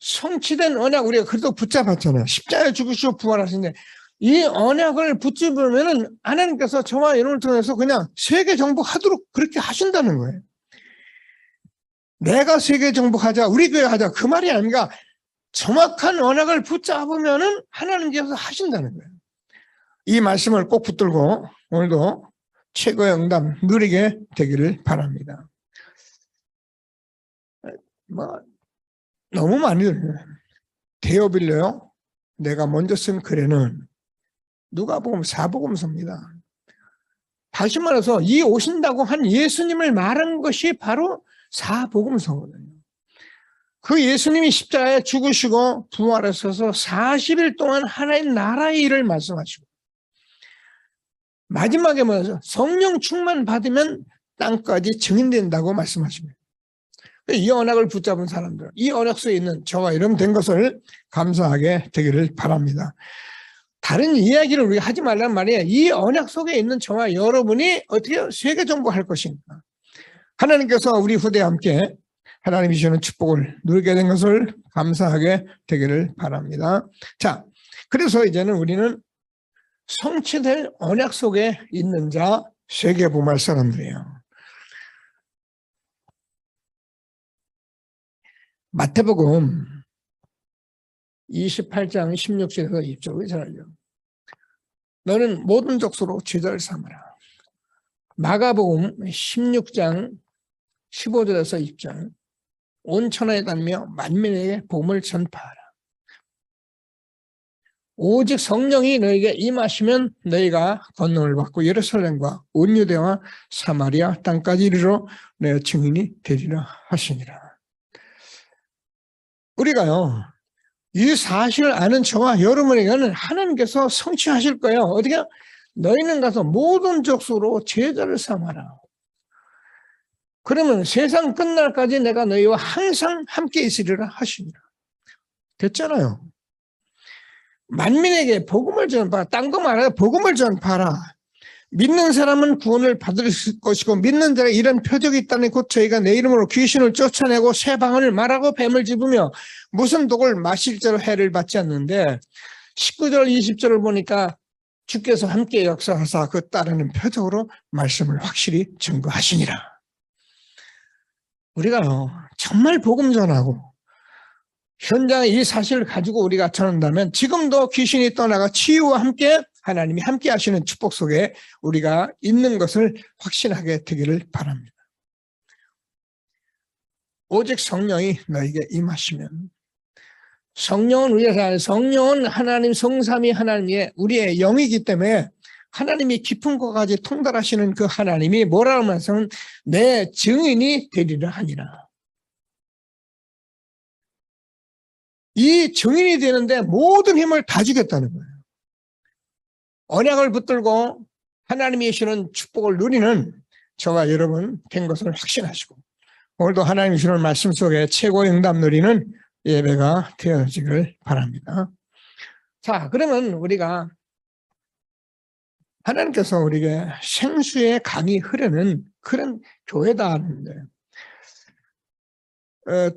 성취된 언약 우리가 그래도 붙잡았잖아요. 십자가에 죽으시고 부활하신데 이 언약을 붙잡으면 하나님께서 저와 여러분을 통해서 그냥 세계 정복하도록 그렇게 하신다는 거예요. 내가 세계 정복하자, 우리 교회 하자, 그 말이 아닙니다. 정확한 언약을 붙잡으면 하나님께서 하신다는 거예요. 이 말씀을 꼭 붙들고 오늘도 최고의 응답 누리게 되기를 바랍니다. 너무 많이 들려요. 데어빌려요. 내가 먼저 쓴 글에는 누가복음 4복음서입니다. 다시 말해서 이 오신다고 한 예수님을 말한 것이 바로 4복음서거든요. 그 예수님이 십자가에 죽으시고 부활하셔서 40일 동안 하나의 나라의 일을 말씀하시고 마지막에 뭐죠? 성령 충만 받으면 땅까지 증인된다고 말씀하십니다. 이 언약을 붙잡은 사람들, 이 언약 속에 있는 저와 이름 된 것을 감사하게 되기를 바랍니다. 다른 이야기를 우리가 하지 말란 말이에요. 이 언약 속에 있는 저와 여러분이 어떻게 세계 정복할 것인가. 하나님께서 우리 후대와 함께 하나님이 주시는 축복을 누리게 된 것을 감사하게 되기를 바랍니다. 자, 그래서 이제는 우리는 성취될 언약 속에 있는 자, 세계복음할 사람들이에요. 마태복음 28장 16절에서 20절을 잘 알죠. 너는 모든 족속으로 제자를 삼아라. 마가복음 16장 15절에서 20절. 온 천하에 다니며 만민에게 복음을 전파하라. 오직 성령이 너에게 임하시면 너희가 권능을 받고 예루살렘과 온 유대와 사마리아 땅까지 이르러 내 증인이 되리라 하시니라. 우리가요, 이 사실을 아는 저와 여러분에게는 하나님께서 성취하실 거예요. 어떻게? 너희는 가서 모든 족속으로 제자를 삼아라. 그러면 세상 끝날까지 내가 너희와 항상 함께 있으리라 하시니라. 됐잖아요. 만민에게 복음을 전파하라. 딴 거 말아요. 복음을 전파하라. 믿는 사람은 구원을 받을 것이고 믿는 자가 이런 표적이 있다니 곧 저희가 내 이름으로 귀신을 쫓아내고 새 방언을 말하고 뱀을 집으며 무슨 독을 마실 자로 해를 받지 않는데 19절 20절을 보니까 주께서 함께 역사하사 그 따르는 표적으로 말씀을 확실히 증거하시니라. 우리가요 정말 복음 전하고 현장에 이 사실을 가지고 우리가 전한다면 지금도 귀신이 떠나가 치유와 함께 하나님이 함께 하시는 축복 속에 우리가 있는 것을 확신하게 되기를 바랍니다. 오직 성령이 너에게 임하시면 성령은 우리의 성령은 하나님 성삼위 하나님의 우리의 영이기 때문에 하나님이 깊은 곳까지 통달하시는 그 하나님이 뭐라고 하면서 내 증인이 되리라 하니라. 이 증인이 되는데 모든 힘을 다 주겠다는 거예요. 언약을 붙들고 하나님이 주시는 축복을 누리는 저와 여러분 된 것을 확신하시고 오늘도 하나님이 주시는 말씀 속에 최고의 응답 누리는 예배가 되어지길 바랍니다. 자, 그러면 우리가 하나님께서 우리에게 생수의 강이 흐르는 그런 교회다 하는데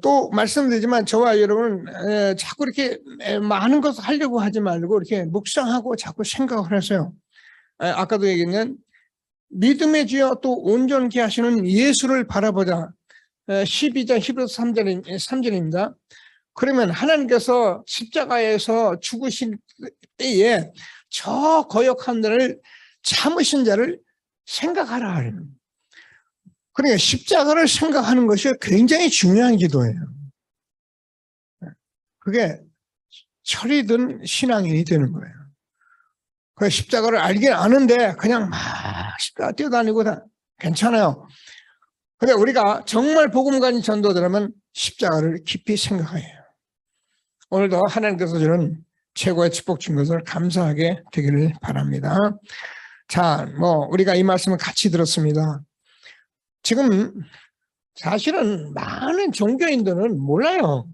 또 말씀드리지만 저와 여러분 자꾸 이렇게 많은 것을 하려고 하지 말고 이렇게 묵상하고 자꾸 생각을 해서요. 아까도 얘기했는 믿음의 주여 또 온전케 하시는 예수를 바라보자. 12장 11절 3절입니다. 그러면 하나님께서 십자가에서 죽으신 때에 저 거역한 자를 참으신 자를 생각하라. 그러니까 십자가를 생각하는 것이 굉장히 중요한 기도예요. 그게 철이 든 신앙인이 되는 거예요. 그 십자가를 알긴 아는데 그냥 막 십자가 뛰어다니고 다 괜찮아요. 근데 우리가 정말 복음 가진 전도자라면 십자가를 깊이 생각해요. 오늘도 하나님께서 주는 최고의 축복 준 것을 감사하게 되기를 바랍니다. 자, 우리가 이 말씀을 같이 들었습니다. 지금 사실은 많은 종교인들은 몰라요.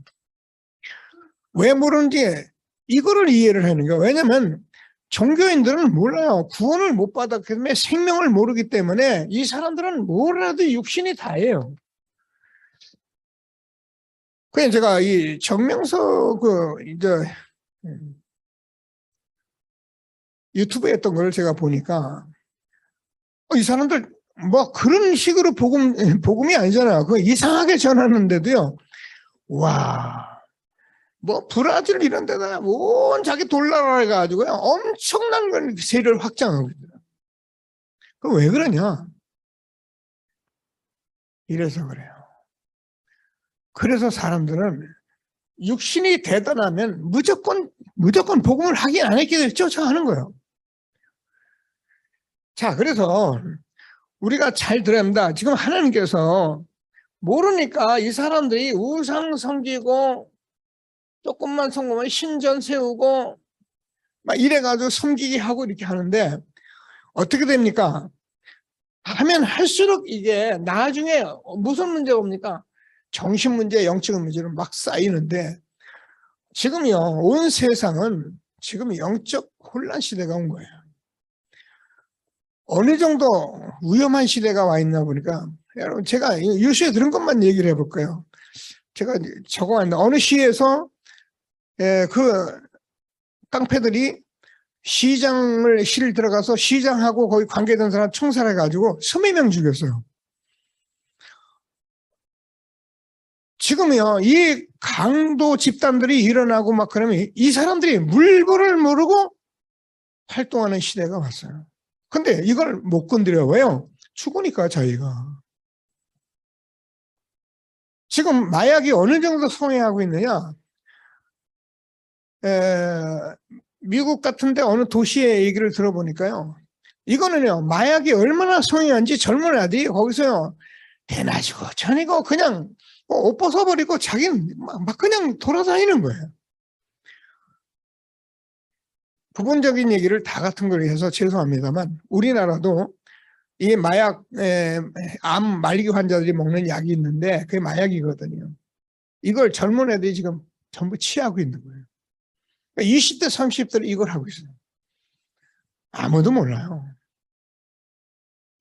왜 모르는지 이거를 이해를 하는 거예요. 왜냐하면 종교인들은 몰라요. 구원을 못 받았기 때문에 생명을 모르기 때문에 이 사람들은 뭐라도 육신이 다예요. 그냥 제가 이 정명석 유튜브에 했던 걸 제가 보니까 이 사람들 그런 식으로 복음이 아니잖아요. 그 이상하게 전하는데도요. 와, 브라질 이런 데다 온 자기 돌나라 해가지고요. 엄청난 걸 세력을 확장하고 있어요. 그 왜 그러냐? 이래서 그래요. 그래서 사람들은 육신이 대단하면 무조건 복음을 하긴 안 했기를 쫓아가는 거예요. 자, 그래서 우리가 잘 들어야 합니다. 지금 하나님께서 모르니까 이 사람들이 우상 섬기고 조금만 성공하면 신전 세우고 막 이래가지고 섬기게 하고 이렇게 하는데 어떻게 됩니까? 하면 할수록 이게 나중에 무슨 문제가 옵니까? 정신 문제, 영적 문제로 막 쌓이는데 지금요, 온 세상은 지금 영적 혼란 시대가 온 거예요. 어느 정도 위험한 시대가 와 있나 보니까 여러분 제가 뉴스에 들은 것만 얘기를 해볼까요? 제가 적어왔는데 어느 시에서 그 깡패들이 시를 들어가서 시장하고 거기 관계된 사람 총살해가지고 20명 죽였어요. 지금요, 이 강도 집단들이 일어나고 막 그러면 이 사람들이 물불을 모르고 활동하는 시대가 왔어요. 근데 이걸 못 건드려. 왜요? 죽으니까 자기가. 지금 마약이 어느 정도 성행하고 있느냐? 미국 같은데 어느 도시의 얘기를 들어보니까요. 이거는요, 마약이 얼마나 성행한지 젊은 아들이 거기서요, 대낮이고 저녁이고 그냥 옷 벗어버리고 자기는 막 그냥 돌아다니는 거예요. 부분적인 얘기를 다 같은 걸 해서 죄송합니다만 우리나라도 이 마약, 암 말기 환자들이 먹는 약이 있는데 그게 마약이거든요. 이걸 젊은 애들이 지금 전부 취하고 있는 거예요. 20대, 30대를 이걸 하고 있어요. 아무도 몰라요.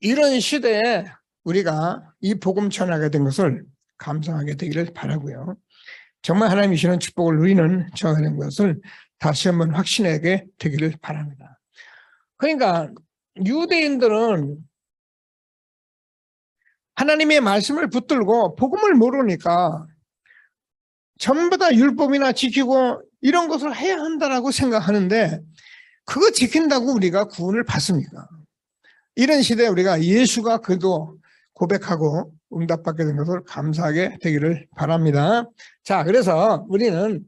이런 시대에 우리가 이 복음 전하게 된 것을 감사하게 되기를 바라고요. 정말 하나님이 주시는 축복을 누리는 저가 된 것을 다시 한번 확신하게 되기를 바랍니다. 그러니까 유대인들은 하나님의 말씀을 붙들고 복음을 모르니까 전부 다 율법이나 지키고 이런 것을 해야 한다라고 생각하는데 그거 지킨다고 우리가 구원을 받습니까? 이런 시대에 우리가 예수가 그래도 고백하고 응답받게 된 것을 감사하게 되기를 바랍니다. 자, 그래서 우리는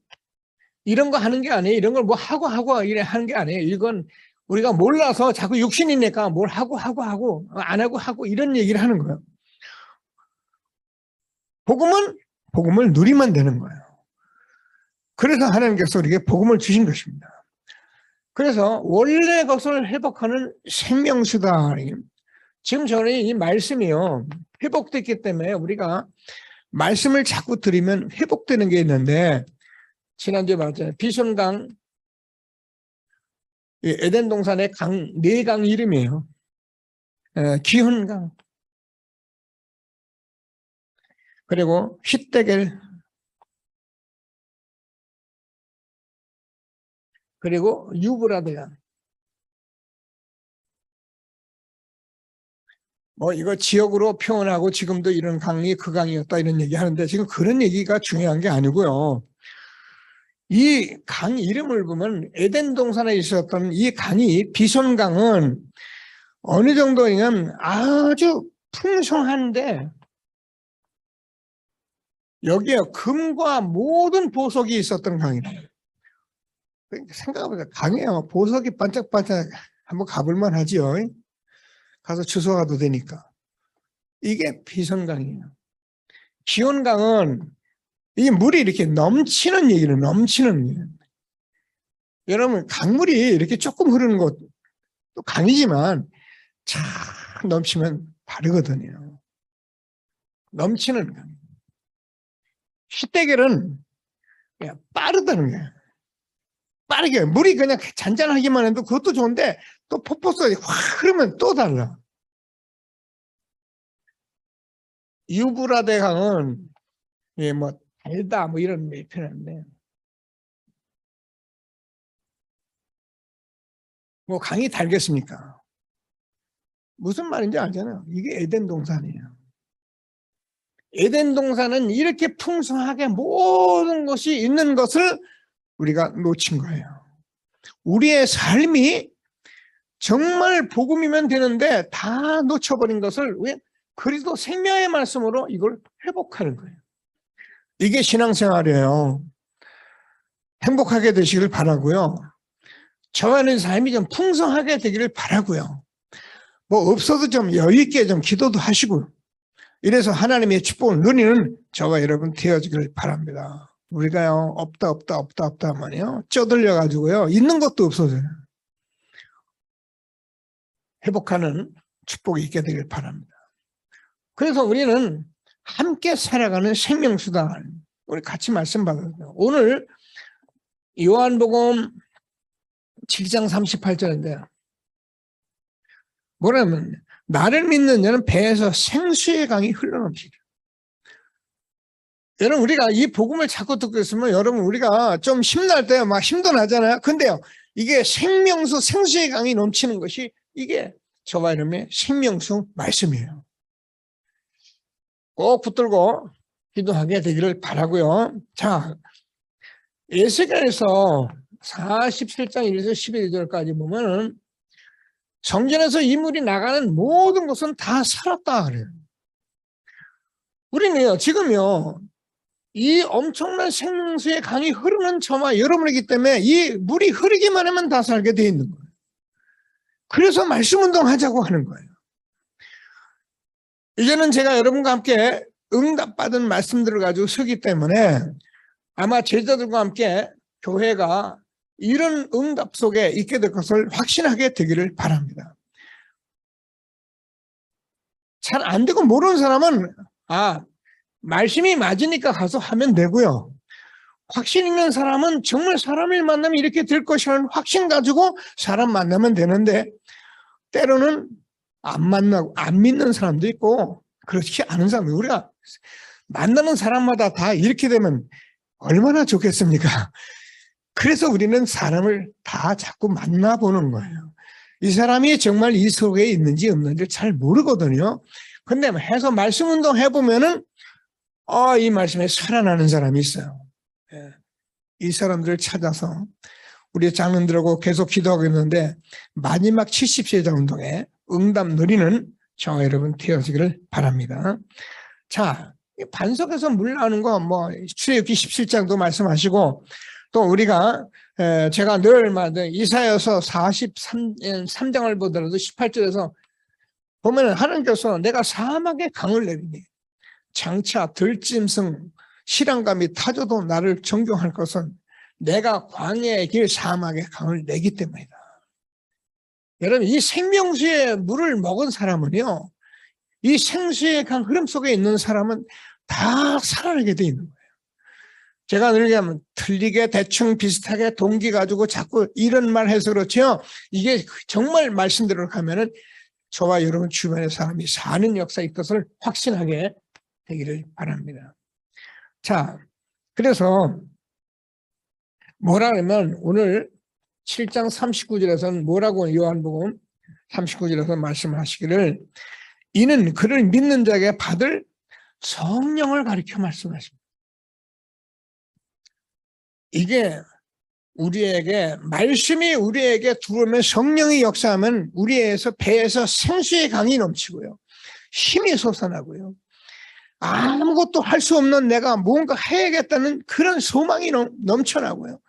이런 거 하는 게 아니에요. 이런 걸 하고 이래 하는 게 아니에요. 이건 우리가 몰라서 자꾸 육신이니까 뭘 하고 안 하고 이런 얘기를 하는 거예요. 복음을 누리면 되는 거예요. 그래서 하나님께서 우리에게 복음을 주신 것입니다. 그래서 원래 것을 회복하는 생명수다. 지금 저는 이 말씀이요. 회복됐기 때문에 우리가 말씀을 자꾸 들으면 회복되는 게 있는데 지난주에 말했잖아요. 비손강, 에덴 동산의 강, 4강 이름이에요. 기훈강, 그리고 힛데겔, 그리고 유브라데강. 뭐 이거 지역으로 표현하고 지금도 이런 강이 그 강이었다 이런 얘기 하는데 지금 그런 얘기가 중요한 게 아니고요. 이 강 이름을 보면 에덴 동산에 있었던 이 강이 비손강은 어느 정도냐면 아주 풍성한데 여기에 금과 모든 보석이 있었던 강이에요. 생각해보세요. 강에 보석이 반짝반짝 한번 가볼만 하지요. 가서 주워 가도 되니까. 이게 비손강이에요. 기온강은 이 물이 이렇게 넘치는 얘기는 넘치는 거예요. 여러분 강물이 이렇게 조금 흐르는 것도 강이지만 쫙 넘치면 다르거든요. 넘치는 강. 시대결은 그냥 빠르다는 거예요. 빠르게 물이 그냥 잔잔하기만 해도 그것도 좋은데 또 폭포수가 확 흐르면 또 달라. 유브라데 강은 뭐 달다 뭐 이런 표현인데 뭐 강이 달겠습니까? 무슨 말인지 알잖아요. 이게 에덴 동산이에요. 에덴 동산은 이렇게 풍성하게 모든 것이 있는 것을 우리가 놓친 거예요. 우리의 삶이 정말 복음이면 되는데 다 놓쳐버린 것을 왜 그리스도 생명의 말씀으로 이걸 회복하는 거예요. 이게 신앙생활이에요. 행복하게 되시길 바라고요. 저와는 삶이 좀 풍성하게 되기를 바라고요. 뭐 없어도 좀 여유 있게 좀 기도도 하시고 이래서 하나님의 축복을 누리는 저와 여러분 되어지길 바랍니다. 우리가요 없다 하면요 쪄들려 가지고요 있는 것도 없어져요. 회복하는 축복이 있게 되길 바랍니다. 그래서 우리는 함께 살아가는 생명수다. 우리 같이 말씀 받았어요. 오늘 요한복음 7장 38절인데요. 뭐냐면 나를 믿는 자는 배에서 생수의 강이 흘러넘치리라. 여러분 우리가 이 복음을 자꾸 듣고 있으면 여러분 우리가 좀 힘날 때 막 힘도 나잖아요. 근데요 이게 생명수 생수의 강이 넘치는 것이 이게 저와 여러분의 생명수 말씀이에요. 꼭 붙들고 기도하게 되기를 바라고요. 자, 에스겔에서 47장 1에서 11절까지 보면은 성전에서 이물이 나가는 모든 것은 다 살았다 그래요. 우리는요 지금요 이 엄청난 생명수의 강이 흐르는 저와 여러분이기 때문에 이 물이 흐르기만 하면 다 살게 돼 있는 거예요. 그래서 말씀 운동하자고 하는 거예요. 이제는 제가 여러분과 함께 응답받은 말씀들을 가지고 서기 때문에 아마 제자들과 함께 교회가 이런 응답 속에 있게 될 것을 확신하게 되기를 바랍니다. 잘 안 되고 모르는 사람은 말씀이 맞으니까 가서 하면 되고요. 확신 있는 사람은 정말 사람을 만나면 이렇게 될 것이라는 확신 가지고 사람 만나면 되는데 때로는 안 만나고 안 믿는 사람도 있고 그렇지 않은 사람도 우리가 만나는 사람마다 다 이렇게 되면 얼마나 좋겠습니까? 그래서 우리는 사람을 다 자꾸 만나보는 거예요. 이 사람이 정말 이 속에 있는지 없는지 잘 모르거든요. 근데 해서 말씀 운동 해보면은 이 말씀에 살아나는 사람이 있어요. 이 사람들을 찾아서 우리 장로들하고 계속 기도하고 있는데 마지막 70세자 운동에 응답 누리는 저와 여러분 되어지기를 바랍니다. 자, 반석에서 물 나오는 거 뭐 출애굽기 17장도 말씀하시고 또 우리가 제가 늘 이사야서 43장을 보더라도 18절에서 보면 하나님께서 내가 사막에 강을 내리니 장차 들짐승 실랑감이 타져도 나를 존경할 것은 내가 광야의 길 사막에 강을 내기 때문이다. 여러분 이 생명수의 물을 먹은 사람은요 이 생수의 강 흐름 속에 있는 사람은 다 살아나게 돼 있는 거예요. 제가 늘 얘기하면 틀리게 대충 비슷하게 동기 가지고 자꾸 이런 말 해서 그렇죠. 이게 정말 말씀대로 가면은 저와 여러분 주변의 사람이 사는 역사의 것을 확신하게 되기를 바랍니다. 자, 그래서 뭐라 하면 오늘 7장 39절에서는 뭐라고 요한복음 39절에서 말씀하시기를 이는 그를 믿는 자에게 받을 성령을 가리켜 말씀하십니다. 이게 우리에게 말씀이 우리에게 들어오면 성령이 역사하면 우리에서 배에서 생수의 강이 넘치고요. 힘이 솟아나고요. 아무것도 할 수 없는 내가 뭔가 해야겠다는 그런 소망이 넘쳐나고요.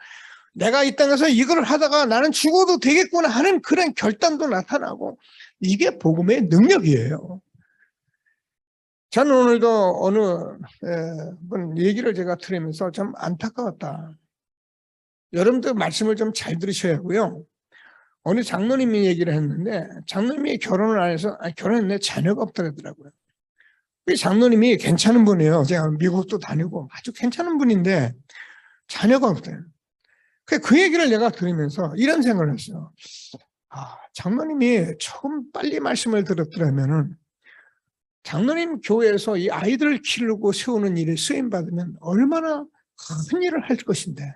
내가 이 땅에서 이걸 하다가 나는 죽어도 되겠구나 하는 그런 결단도 나타나고 이게 복음의 능력이에요. 저는 오늘도 어느 분 얘기를 제가 들으면서 좀 안타까웠다. 여러분들 말씀을 좀 잘 들으셔야 하고요. 어느 장로님이 얘기를 했는데 장로님이 결혼을 안 해서 결혼했는데 자녀가 없더라고요. 그 장로님이 괜찮은 분이에요. 제가 미국도 다니고 아주 괜찮은 분인데 자녀가 없대요. 그 얘기를 내가 들으면서 이런 생각을 했어요. 장로님이 조금 빨리 말씀을 들었더라면은 장로님 교회에서 이 아이들을 키우고 세우는 일에 쓰임받으면 얼마나 큰 일을 할 것인데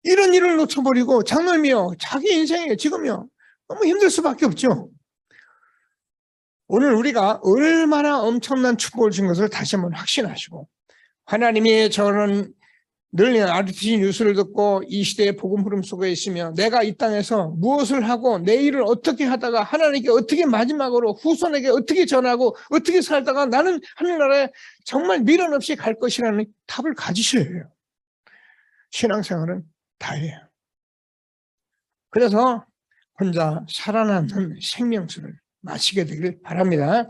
이런 일을 놓쳐버리고 장로님이요 자기 인생에 지금요 너무 힘들 수밖에 없죠. 오늘 우리가 얼마나 엄청난 축복을 준 것을 다시 한번 확신하시고 하나님이 저는 늘 RTC 뉴스를 듣고 이 시대의 복음 흐름 속에 있으며 내가 이 땅에서 무엇을 하고 내 일을 어떻게 하다가 하나님께 어떻게 마지막으로 후손에게 어떻게 전하고 어떻게 살다가 나는 하늘나라에 정말 미련 없이 갈 것이라는 답을 가지셔야 해요. 신앙생활은 다예요. 그래서 혼자 살아남는 생명수를 마시게 되길 바랍니다.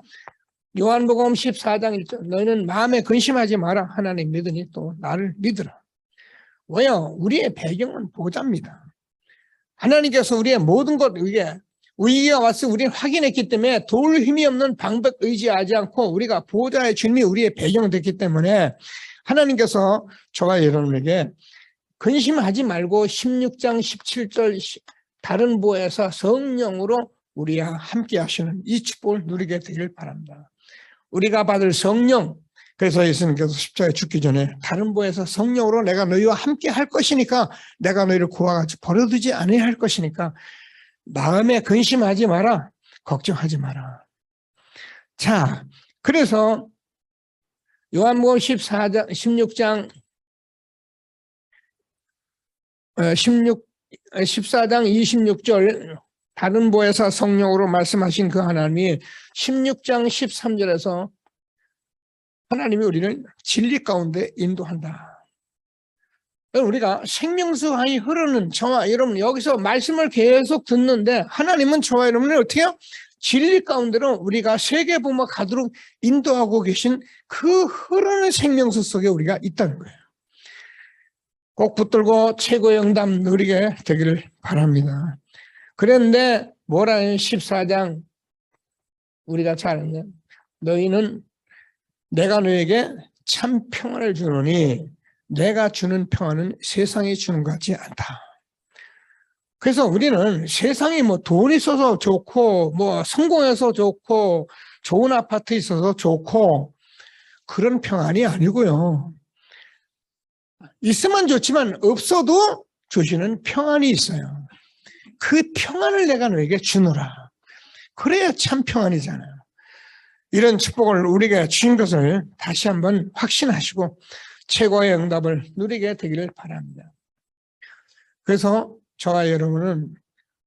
요한복음 14장 1절 너희는 마음에 근심하지 마라. 하나님 믿으니 또 나를 믿으라. 왜요? 우리의 배경은 보좌입니다. 하나님께서 우리의 모든 것 위기가 왔을 우리는 확인했기 때문에 도울 힘이 없는 방법 의지하지 않고 우리가 보좌의 주님이 우리의 배경이 됐기 때문에 하나님께서 저와 여러분에게 근심하지 말고 16장 17절 다른 보에서 성령으로 우리와 함께 하시는 이 축복을 누리게 되길 바랍니다. 우리가 받을 성령, 그래서 예수님께서 십자가에 죽기 전에 다른 보에서 성령으로 내가 너희와 함께 할 것이니까 내가 너희를 그와 같이 버려두지 아니할 할 것이니까 마음에 근심하지 마라. 걱정하지 마라. 자, 그래서 요한복음 14장 14장 26절 다른 보혜사 성령으로 말씀하신 그 하나님이 16장 13절에서 하나님이 우리를 진리 가운데 인도한다. 우리가 생명수강이 흐르는 저와 여러분 여기서 말씀을 계속 듣는데 하나님은 저와 여러분을 어떻게 해요? 진리 가운데로 우리가 세계복음화 가도록 인도하고 계신 그 흐르는 생명수 속에 우리가 있다는 거예요. 꼭 붙들고 최고의 응답 누리게 되기를 바랍니다. 그런데 뭐라 해요? 14장 우리가 잘 아는 너희는 내가 너에게 참 평안을 주노니 내가 주는 평안은 세상이 주는 것 같지 않다. 그래서 우리는 세상이 뭐 돈 있어서 좋고 뭐 성공해서 좋고 좋은 아파트 있어서 좋고 그런 평안이 아니고요. 있으면 좋지만 없어도 주시는 평안이 있어요. 그 평안을 내가 너에게 주노라. 그래야 참 평안이잖아요. 이런 축복을 우리가 주신 것을 다시 한번 확신하시고 최고의 응답을 누리게 되기를 바랍니다. 그래서 저와 여러분은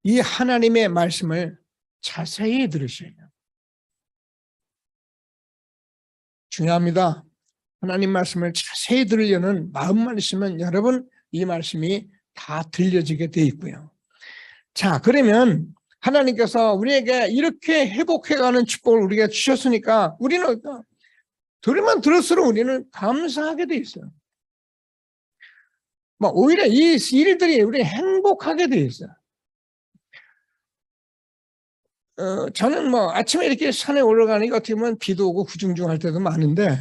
이 하나님의 말씀을 자세히 들으셔야 해요. 중요합니다. 하나님 말씀을 자세히 들으려는 마음만 있으면 여러분 이 말씀이 다 들려지게 돼 있고요. 자, 그러면 하나님께서 우리에게 이렇게 회복해가는 축복을 우리가 주셨으니까 우리는 들으면 들을수록 우리는 감사하게 돼 있어요. 오히려 이 일들이 우리 행복하게 돼 있어요. 저는 아침에 이렇게 산에 올라가니까 어떻게 보면 비도 오고 구중중할 때도 많은데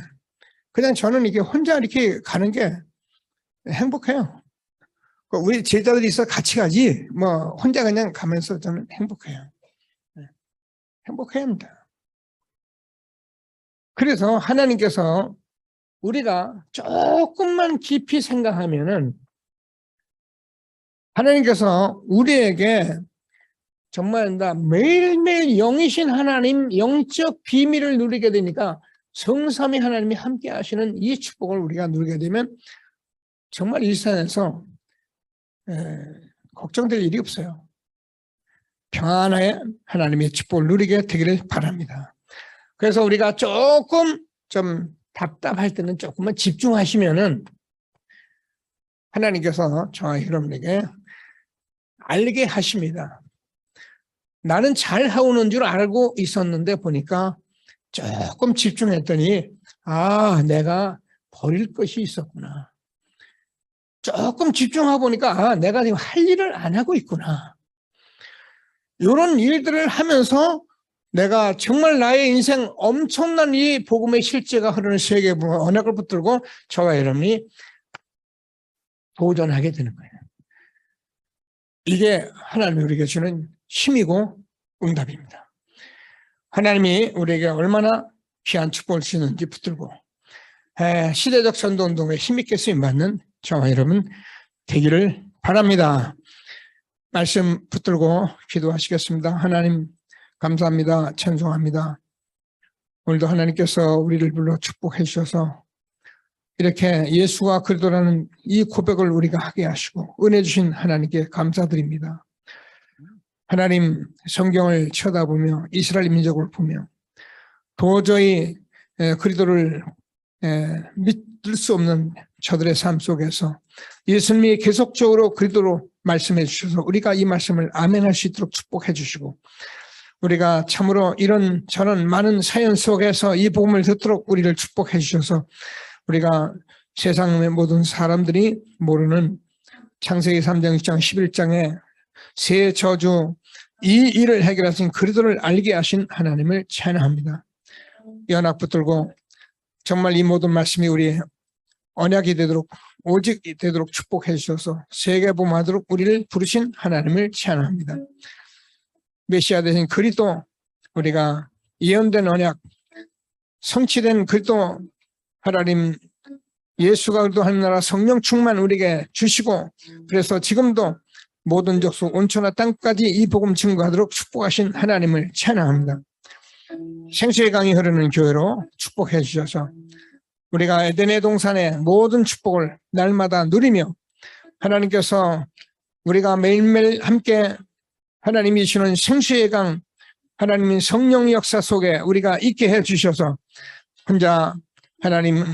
그냥 저는 이렇게 혼자 이렇게 가는 게 행복해요. 우리 제자들이 있어 같이 가지 혼자 그냥 가면서 저는 행복해요. 행복해야 합니다. 그래서 하나님께서 우리가 조금만 깊이 생각하면은 하나님께서 우리에게 정말 나 매일매일 영이신 하나님 영적 비밀을 누리게 되니까 성삼위 하나님이 함께 하시는 이 축복을 우리가 누리게 되면 정말 일상에서 걱정될 일이 없어요. 평안하게 하나님의 축복을 누리게 되기를 바랍니다. 그래서 우리가 조금 좀 답답할 때는 조금만 집중하시면은 하나님께서 저와 여러분에게 알게 하십니다. 나는 잘 해오는 줄 알고 있었는데 보니까 조금 집중했더니 내가 버릴 것이 있었구나. 조금 집중하고 보니까 내가 지금 할 일을 안 하고 있구나. 이런 일들을 하면서 내가 정말 나의 인생 엄청난 이 복음의 실제가 흐르는 세계의 언약을 붙들고 저와 여러분이 도전하게 되는 거예요. 이게 하나님이 우리에게 주는 힘이고 응답입니다. 하나님이 우리에게 얼마나 귀한 축복을 주는지 붙들고 시대적 전도운동에 힘있게 쓰임받는 저와 여러분 되기를 바랍니다. 말씀 붙들고 기도하시겠습니다. 하나님 감사합니다. 찬송합니다. 오늘도 하나님께서 우리를 불러 축복해 주셔서 이렇게 예수가 그리스도라는 이 고백을 우리가 하게 하시고 은혜 주신 하나님께 감사드립니다. 하나님 성경을 쳐다보며 이스라엘 민족을 보며 도저히 그리스도를 믿을 수 없는 저들의 삶 속에서 예수님이 계속적으로 그리스도로 말씀해 주셔서 우리가 이 말씀을 아멘할 수 있도록 축복해 주시고 우리가 참으로 이런 저런 많은 사연 속에서 이 복음을 듣도록 우리를 축복해 주셔서 우리가 세상의 모든 사람들이 모르는 창세기 3장 6장 11장에 새 저주 이 일을 해결하신 그리스도를 알게 하신 하나님을 찬양합니다. 연합 붙들고 정말 이 모든 말씀이 우리의 언약이 되도록 오직 되도록 축복해 주셔서 세계복음하도록 우리를 부르신 하나님을 찬양합니다. 메시아 되신 그리스도 우리가 예언된 언약 성취된 그리스도 하나님 예수가 그리스도 하나님 나라 성령 충만 우리에게 주시고 그래서 지금도 모든 족속 온천하 땅까지 이 복음 증거하도록 축복하신 하나님을 찬양합니다. 생수의 강이 흐르는 교회로 축복해 주셔서 우리가 에덴의 동산의 모든 축복을 날마다 누리며 하나님께서 우리가 매일매일 함께 하나님이 주시는 생수의 강 하나님의 성령 역사 속에 우리가 있게 해 주셔서 혼자 하나님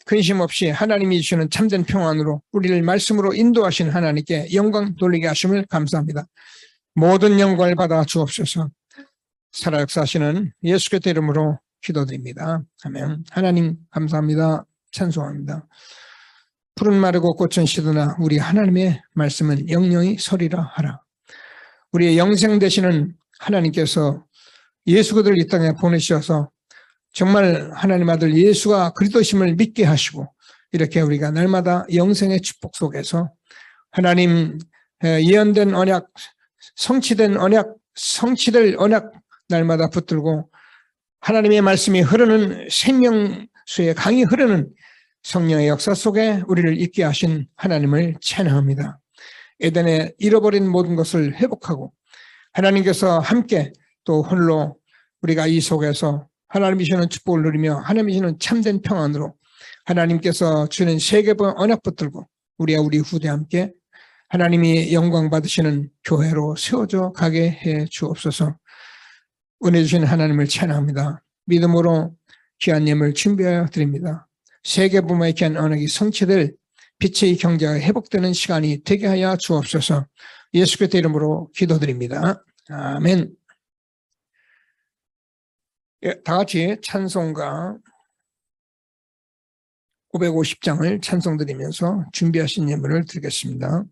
근심 없이 하나님이 주시는 참된 평안으로 우리를 말씀으로 인도하신 하나님께 영광 돌리게 하심을 감사합니다. 모든 영광을 받아 주옵소서. 살아 역사하시는 예수 그리스도의 이름으로 기도드립니다. 아멘. 하나님 감사합니다. 찬송합니다. 푸른 마르고 꽃은 시드나 우리 하나님의 말씀은 영영이 서리라 하라. 우리의 영생 되시는 하나님께서 예수 그리스도를 이 땅에 보내주셔서 정말 하나님 아들 예수가 그리스도심을 믿게 하시고 이렇게 우리가 날마다 영생의 축복 속에서 하나님 예언된 언약, 성취된 언약, 성취될 언약 날마다 붙들고 하나님의 말씀이 흐르는 생명수의 강이 흐르는 성령의 역사 속에 우리를 있게 하신 하나님을 찬양합니다. 에덴에 잃어버린 모든 것을 회복하고 하나님께서 함께 또 홀로 우리가 이 속에서 하나님이 주시는 축복을 누리며 하나님이 주시는 참된 평안으로 하나님께서 주는 세계번 언약 붙들고 우리와 우리 후대 함께 하나님이 영광 받으시는 교회로 세워져 가게 해 주옵소서. 은혜 주시는 하나님을 찬양합니다. 믿음으로 귀한 예물 준비하여 드립니다. 세계분의 귀한 언약이 성취될 빛의 경제가 회복되는 시간이 되게 하여 주옵소서. 예수 그리스도의 이름으로 기도드립니다. 아멘. 다 같이 찬송가 550장을 찬송드리면서 준비하신 예물을 드리겠습니다.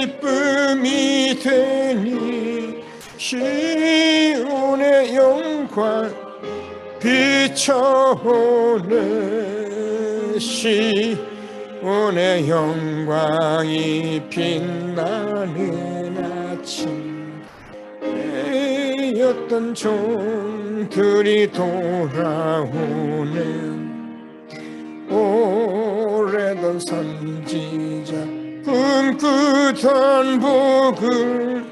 기쁨이 되니 시온의 영광 비춰오네 시온의 영광이 빛나는 아침 어떤 종들이 돌아오는 오래던 선지자 꿈꾸던 복을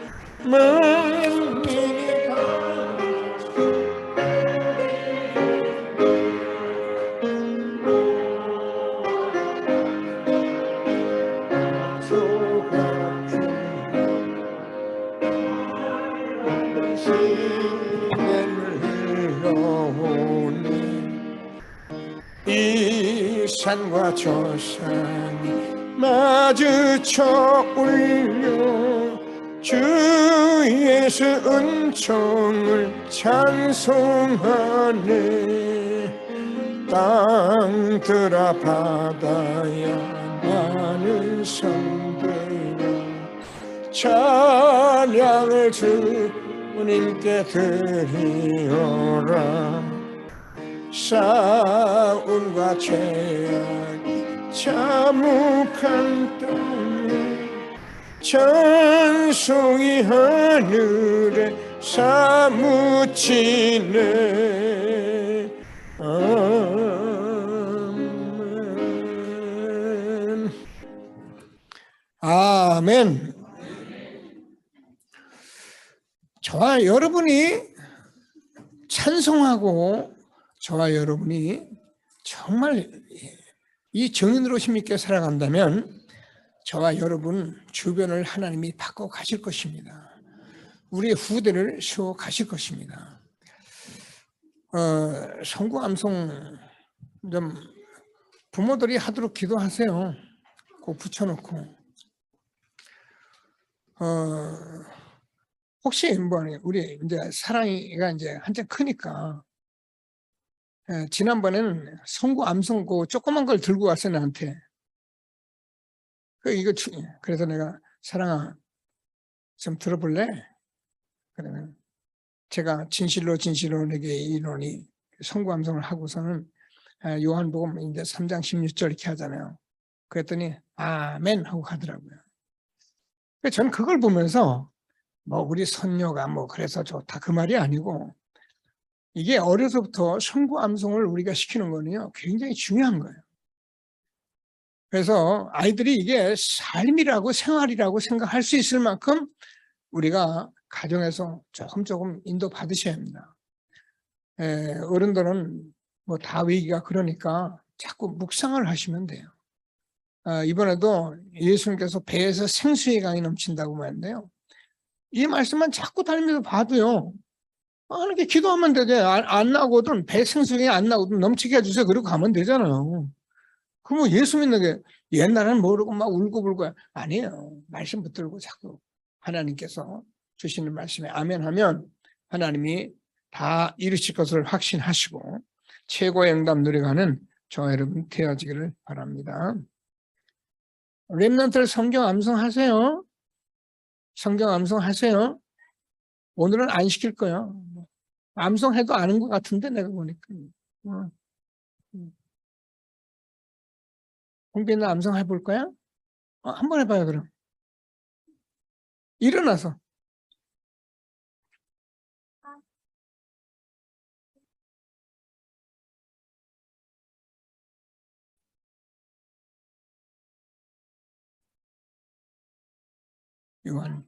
만민이 이 산과 저 산이 마주쳐 울려 주 예수 은총을 찬송하네 땅들아 바다야 많은 섬들아 찬양을 주님께 드리오라 싸움과 죄악이 참혹한 땅에 찬송이 하늘에 사무치네 아멘. 아멘. 저와 여러분이 찬송하고 저와 여러분이 정말 이 정인으로 힘있게 살아간다면 저와 여러분 주변을 하나님이 바꿔 가실 것입니다. 우리의 후대를 세워 가실 것입니다. 성구 암송 좀 부모들이 하도록 기도하세요. 꼭 붙여놓고 혹시 뭐 우리 이제 사랑이가 이제 한참 크니까 지난번에는 성구 암송 그 조그만 걸 들고 왔어 나한테. 그래서 내가 사랑아 좀 들어볼래? 그러면 제가 진실로 내게 이르노니 성구 암송을 하고서는 요한복음 이제 3장 16절 이렇게 하잖아요. 그랬더니 아멘 하고 가더라고요. 그래서 저는 그걸 보면서 뭐 우리 선녀가 뭐 그래서 좋다 그 말이 아니고 이게 어려서부터 성구 암송을 우리가 시키는 거는요 굉장히 중요한 거예요. 그래서 아이들이 이게 삶이라고 생활이라고 생각할 수 있을 만큼 우리가 가정에서 조금 인도 받으셔야 합니다. 어른들은 뭐 다 위기가 그러니까 자꾸 묵상을 하시면 돼요. 이번에도 예수님께서 배에서 생수의 강이 넘친다고 말했는데요. 이 말씀만 자꾸 다니면서 봐도요. 이렇게 기도하면 되죠. 안 나오거든 배 생수강이 안 나오거든 넘치게 해주세요. 그러고 가면 되잖아요. 그럼 예수 믿는 게 옛날에는 모르고 막 울고불고 아니에요. 말씀 붙들고 자꾸 하나님께서 주시는 말씀에 아멘하면 하나님이 다 이루실 것을 확신하시고 최고의 응답 누려가는 저와 여러분 되어지기를 바랍니다. 렘넌트를 성경 암송하세요. 성경 암송하세요. 오늘은 안 시킬 거야. 암송해도 아는 것 같은데 내가 보니까. 홍빈아 암송 해볼 거야? 한번 해봐요 그럼. 일어나서. 요한